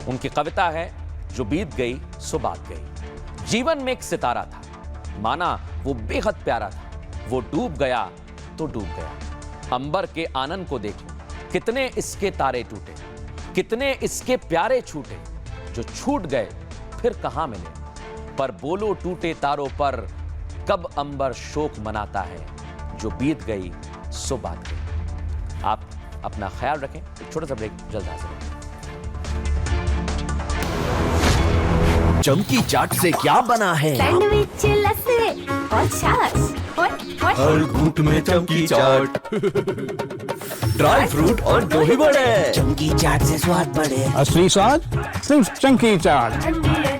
उनकी कविता है, जो बीत गई सो बात गई। जीवन में एक सितारा था, माना वो बेहद प्यारा था, वो डूब गया तो डूब गया। अंबर के आनंद को देखो, कितने इसके तारे टूटे, कितने इसके प्यारे छूटे, जो छूट गए फिर कहां मिले। पर बोलो टूटे तारों पर कब अंबर शोक मनाता है, जो बीत गई सो बात गई। आप अपना ख्याल रखें। एक छोटा सा ब्रेक, जल्द हाजिर होंगे। चमकी चाट से क्या बना है? सैंडविच, लस्सी और छाछ और हर घूंट में चमकी चाट, ड्राई फ्रूट और दही बड़े। चमकी चाट से स्वाद बढ़े। असली स्वाद सिर्फ चमकी चाट।